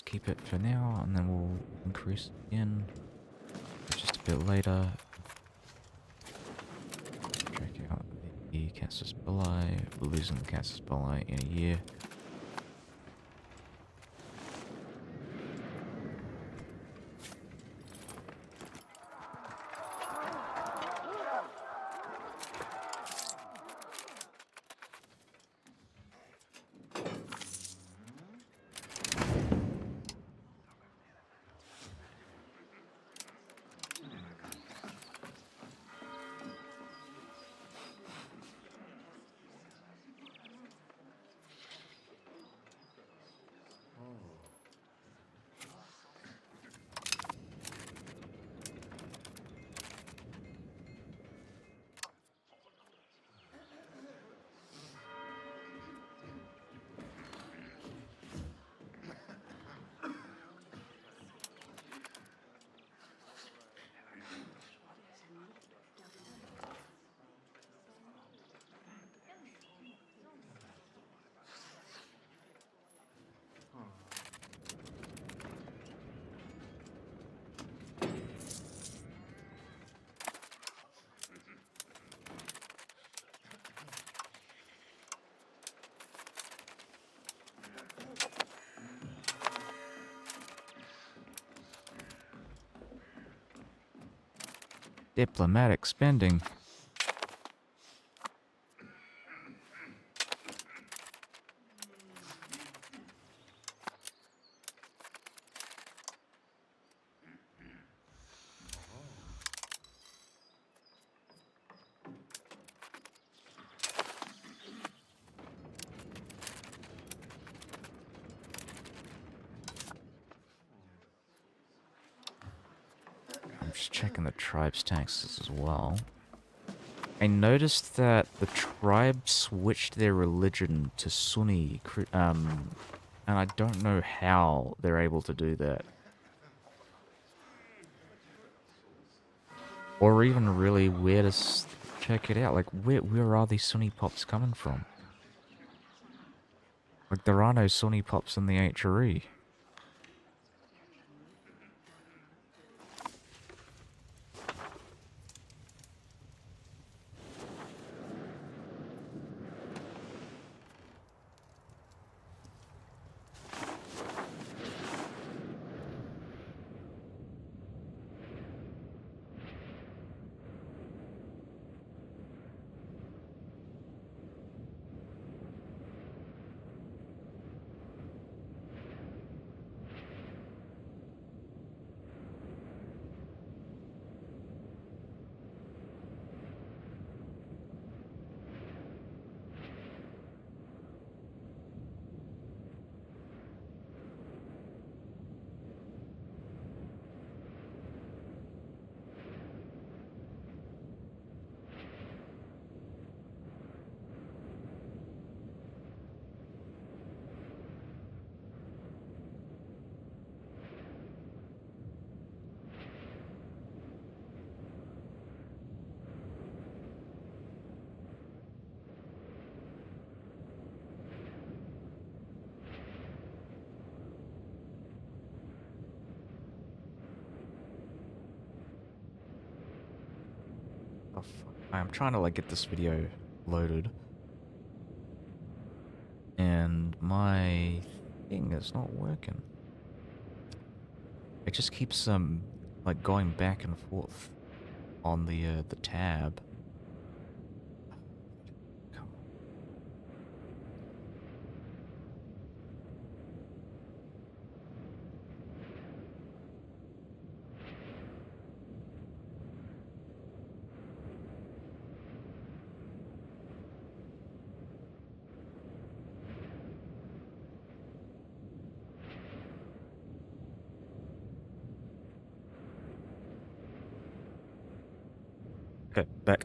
Keep it for now, and then we'll increase again just a bit later. Check out the Casus Belli. We're losing the Casus Belli in a year. Diplomatic spending. I'm just checking the tribe's taxes as well. I noticed that the tribe switched their religion to Sunni, and I don't know how they're able to do that. Or even really where to check it out. Like, where are these Sunni pops coming from? Like, there are no Sunni pops in the HRE. Oh, fuck. I'm trying to, like, get this video loaded. And my thing is not working. It just keeps, like, going back and forth on the tab. Come on. Okay, back.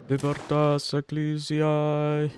Libertas Ecclesiae.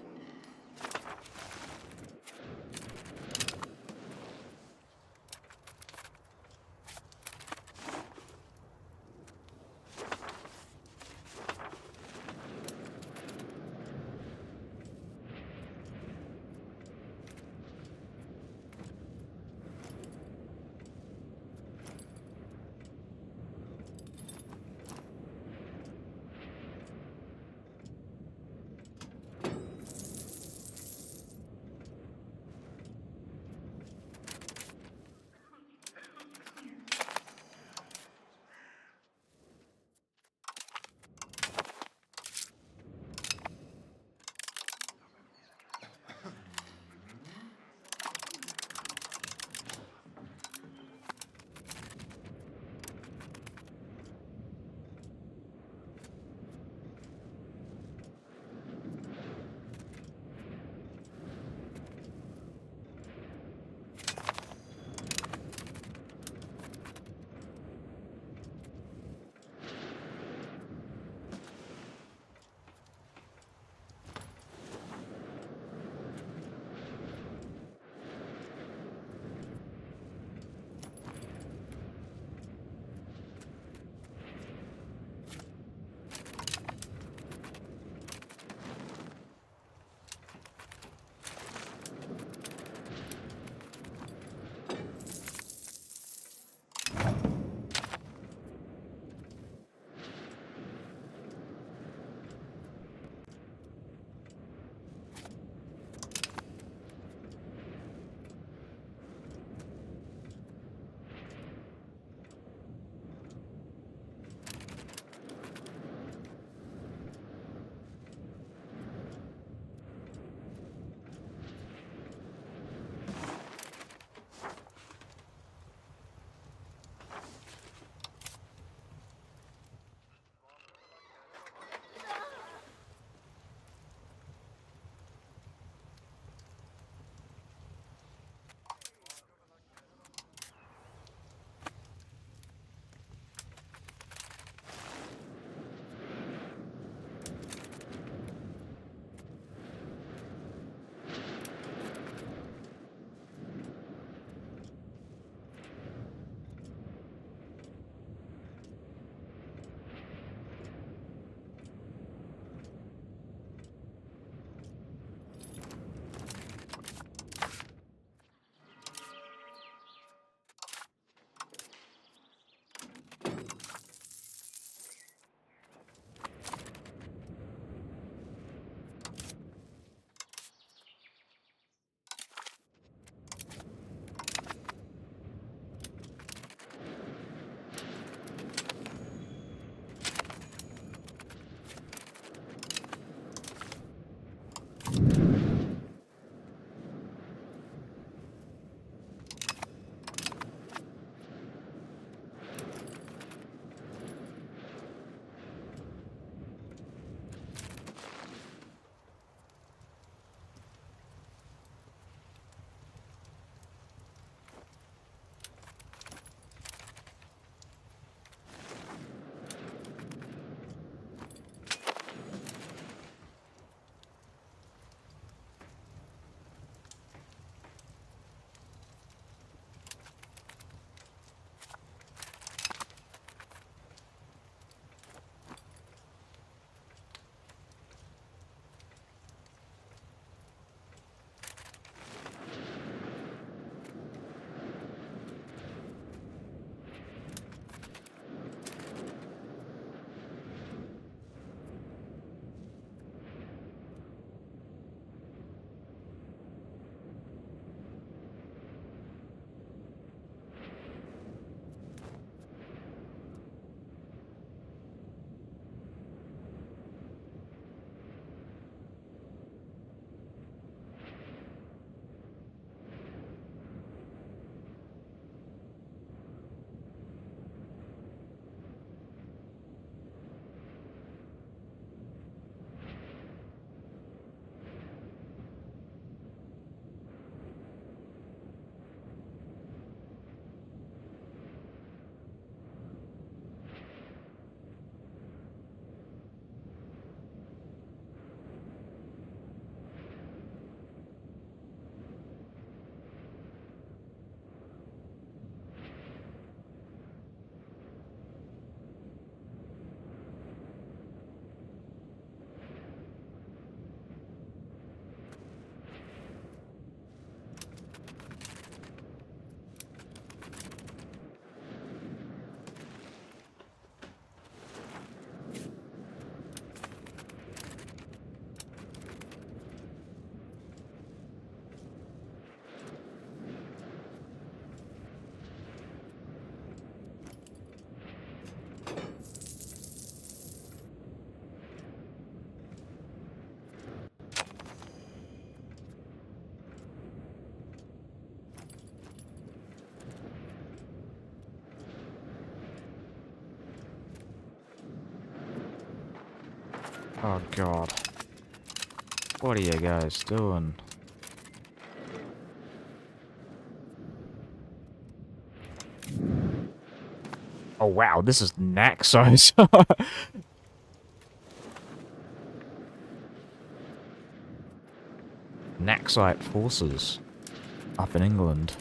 Oh god. What are you guys doing? Oh wow, this is Naxos. Naxite forces up in England.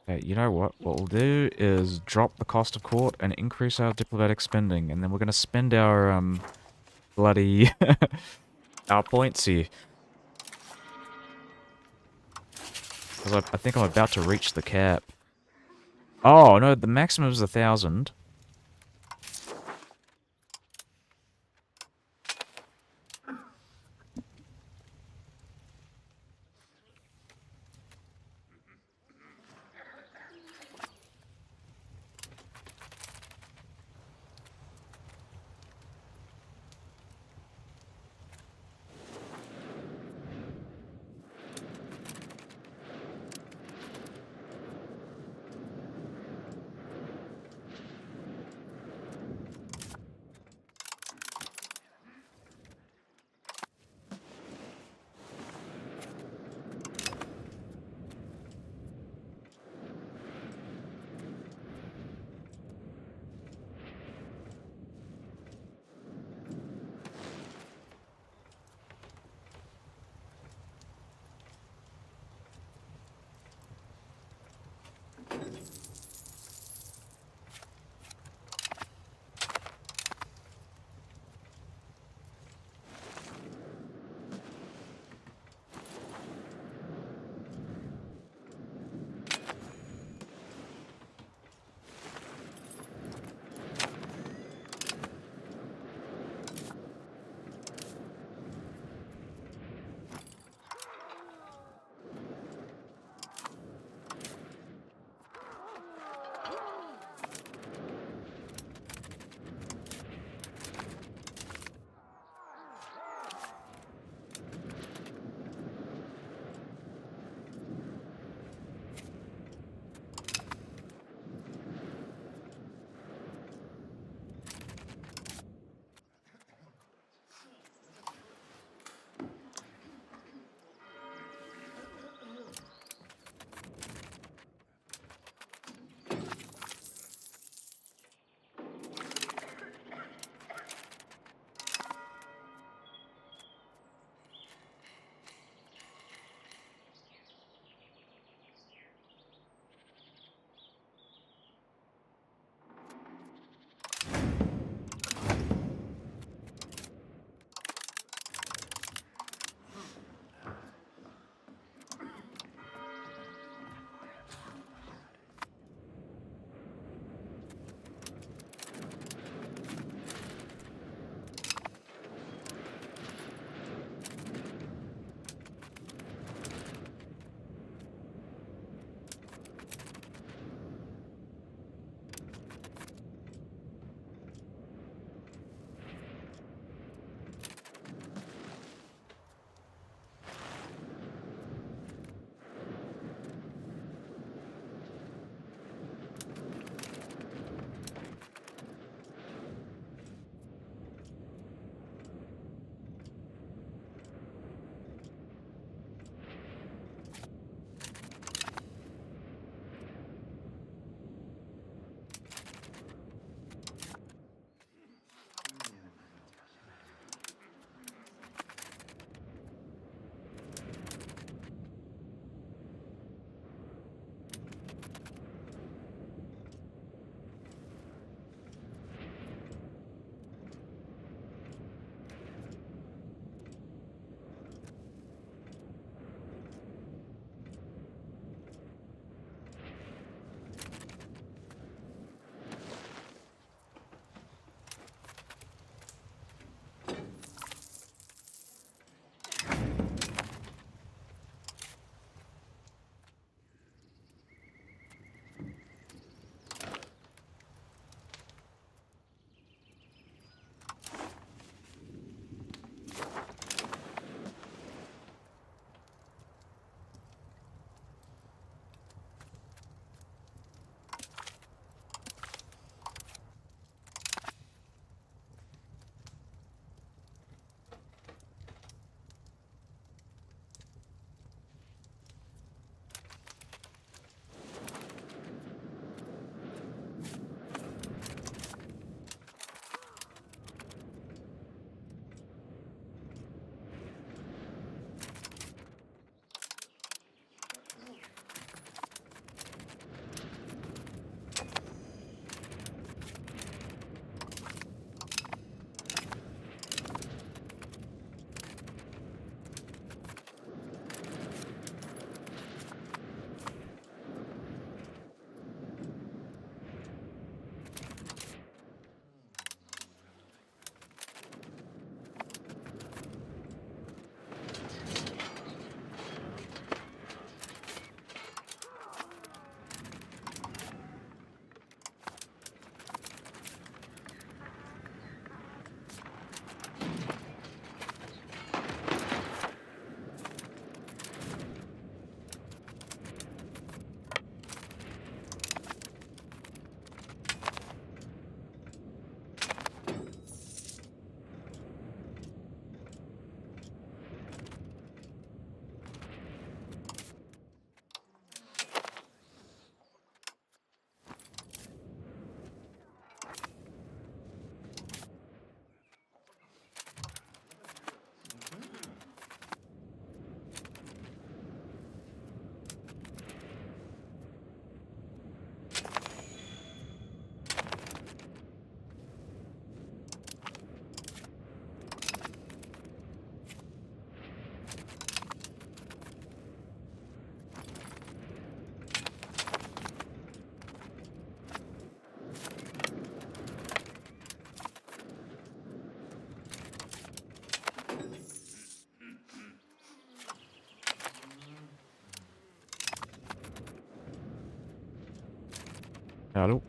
Okay, you know what? What we'll do is drop the cost of court and increase our diplomatic spending, and then we're gonna spend our bloody our points here. Because I think I'm about to reach the cap. Oh no, the maximum is 1,000. Hello.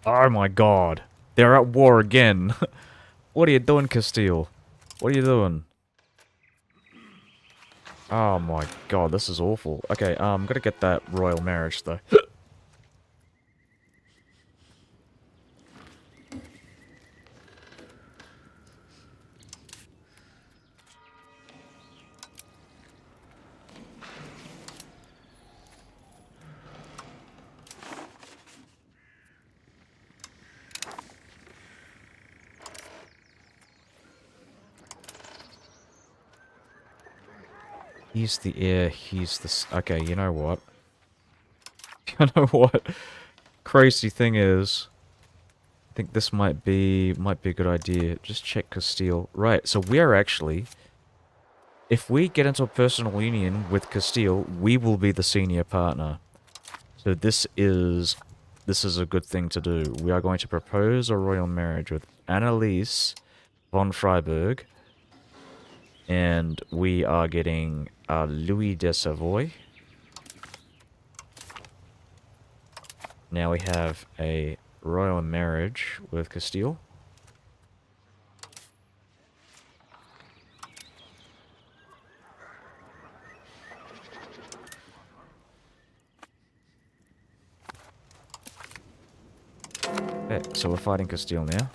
Oh my god. They're at war again. What are you doing, Castile? What are you doing? Oh my god, this is awful. Okay, I'm gonna get that royal marriage, though. He's the heir, he's the... Okay, you know what? You know what? Crazy thing is... I think this might be a good idea. Just check Castile. Right, so we are actually... If we get into a personal union with Castile, we will be the senior partner. So this is a good thing to do. We are going to propose a royal marriage with Annalise von Freiburg. And we are getting Louis de Savoy. Now we have a royal marriage with Castile. Okay, so we're fighting Castile now.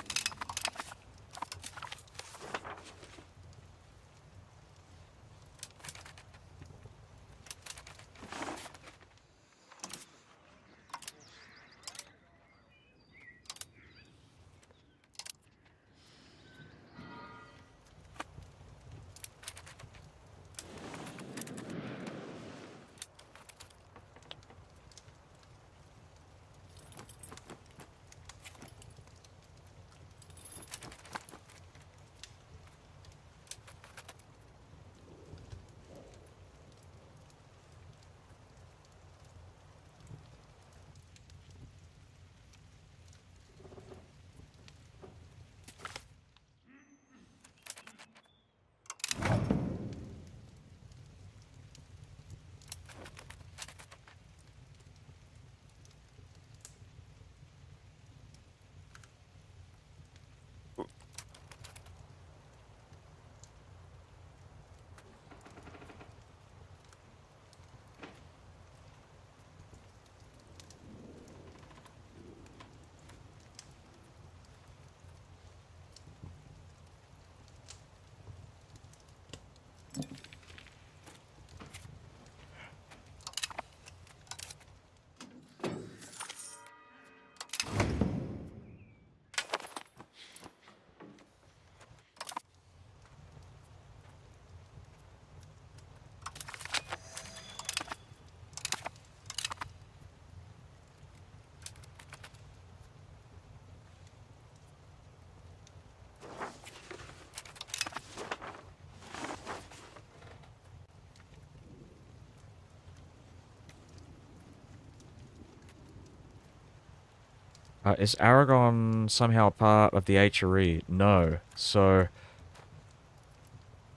Is Aragon somehow part of the HRE? No. So,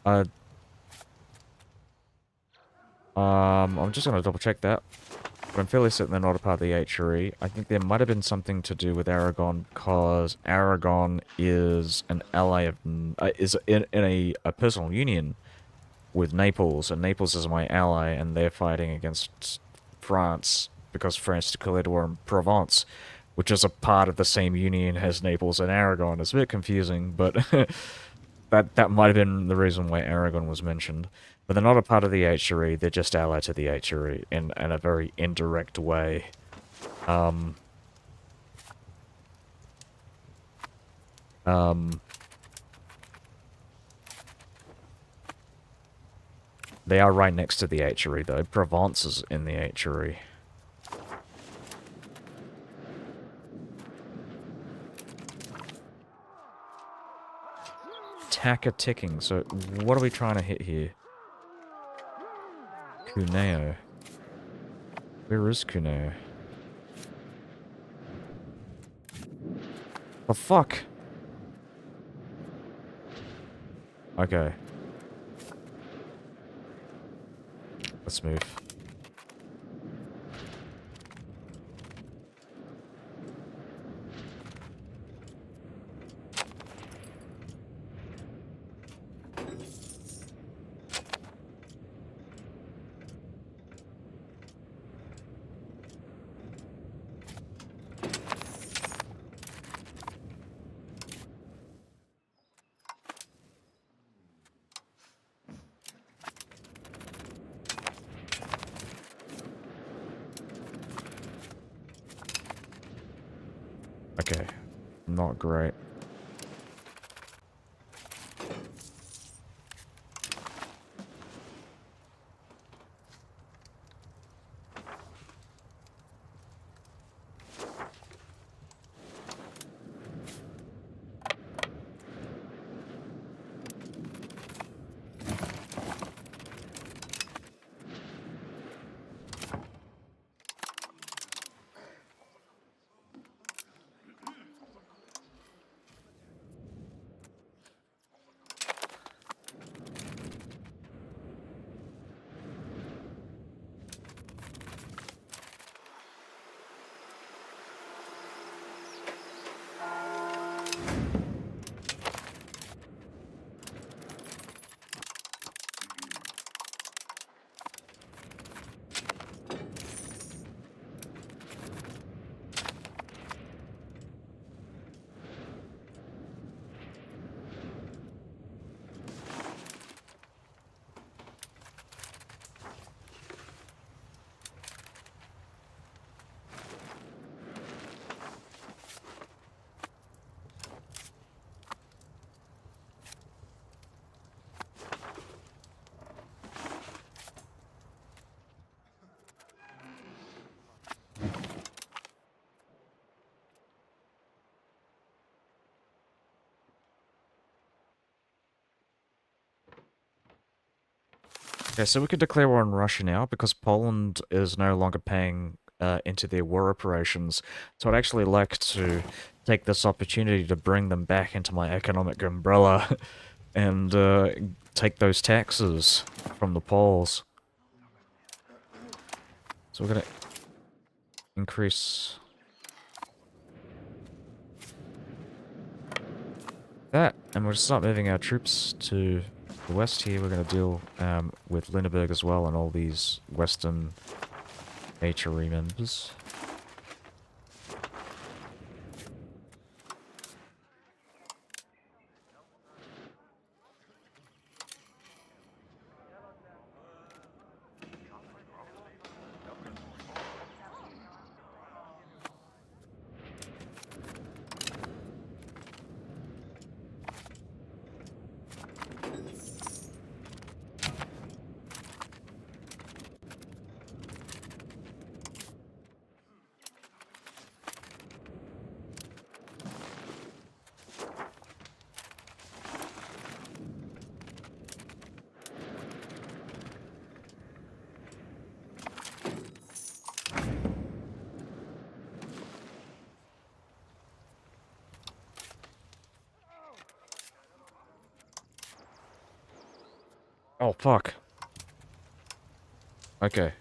uh, I'm just gonna double check that. But I'm fairly certain they're not a part of the HRE. I think there might have been something to do with Aragon, because Aragon is an ally of... is in a personal union with Naples, and Naples is my ally, and they're fighting against France, because France declared war in Provence, which is a part of the same union as Naples and Aragon. It's a bit confusing, but that might have been the reason why Aragon was mentioned. But they're not a part of the HRE, they're just allied to the HRE in a very indirect way. They are right next to the HRE, though. Provence is in the HRE. Attacker ticking. So, what are we trying to hit here? Cuneo. Where is Cuneo? The fuck? Okay. Let's move. Okay. Not great. Okay, so we could declare war on Russia now because Poland is no longer paying into their war operations. So I'd actually like to take this opportunity to bring them back into my economic umbrella and take those taxes from the Poles. So we're gonna increase that, and we'll start moving our troops to the west here. We're going to deal with Lindbergh as well and all these western HRE members. Oh, fuck. Okay.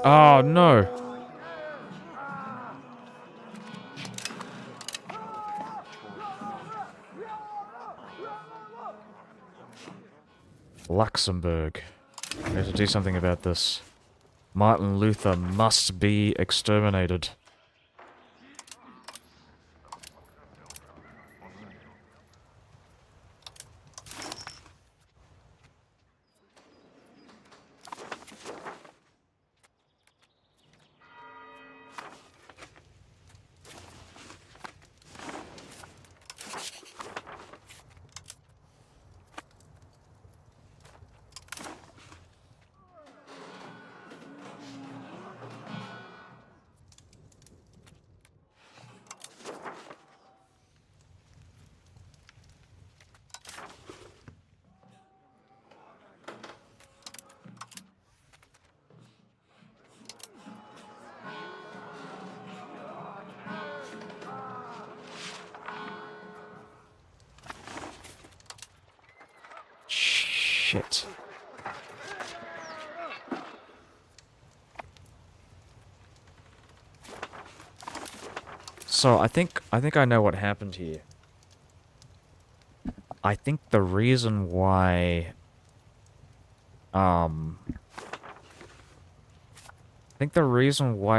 Oh, no. Luxembourg. We have to do something about this. Martin Luther must be exterminated. Shit. So I think I know what happened here. I think the reason why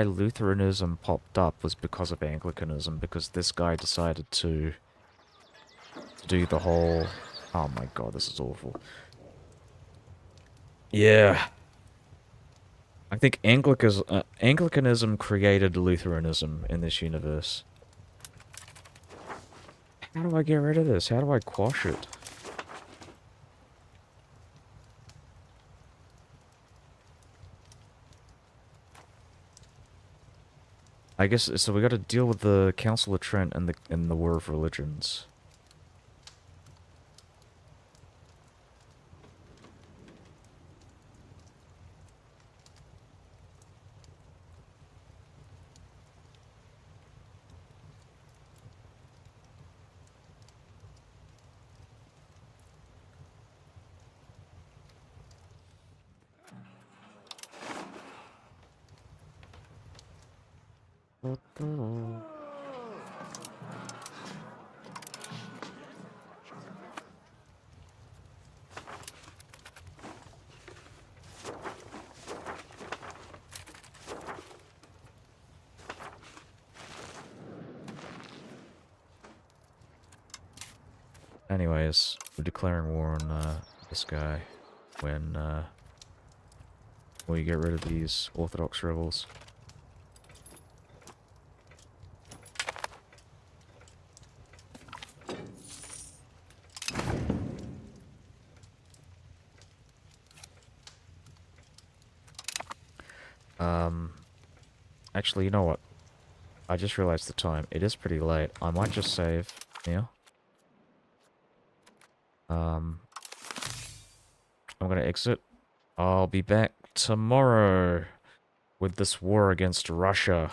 Lutheranism popped up was because of Anglicanism, because this guy decided to do the whole... Oh my god, this is awful. Yeah. I think Anglicanism created Lutheranism in this universe. How do I get rid of this? How do I quash it? I guess, so we gotta deal with the Council of Trent and the War of Religions. Anyways, we're declaring war on this guy when we get rid of these Orthodox rebels. Actually, you know what? I just realized the time. It is pretty late. I might just save here. I'm gonna exit. I'll be back tomorrow with this war against Russia.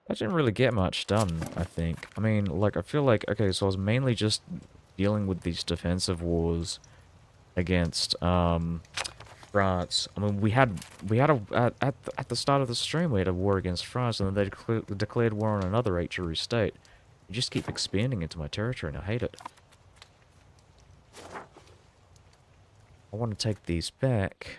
I didn't really get much done, I think. I mean, like, I feel like, okay, so I was mainly just dealing with these defensive wars against, France. I mean, we had at the start of the stream, we had a war against France, and then they declared war on another HRU state. You just keep expanding into my territory, and I hate it. I want to take these back.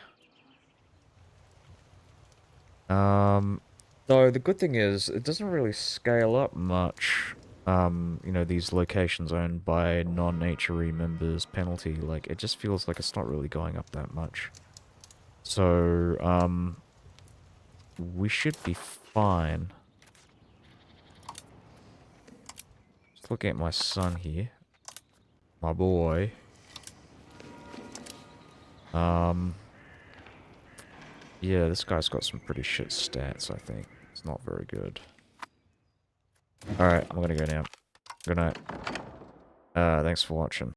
Though the good thing is, it doesn't really scale up much. You know, these locations owned by non-HRE members penalty, like, it just feels like it's not really going up that much. So, we should be fine. Just looking at my son here. My boy. Yeah, this guy's got some pretty shit stats, I think. It's not very good. Alright, I'm gonna go now. Good night. Thanks for watching.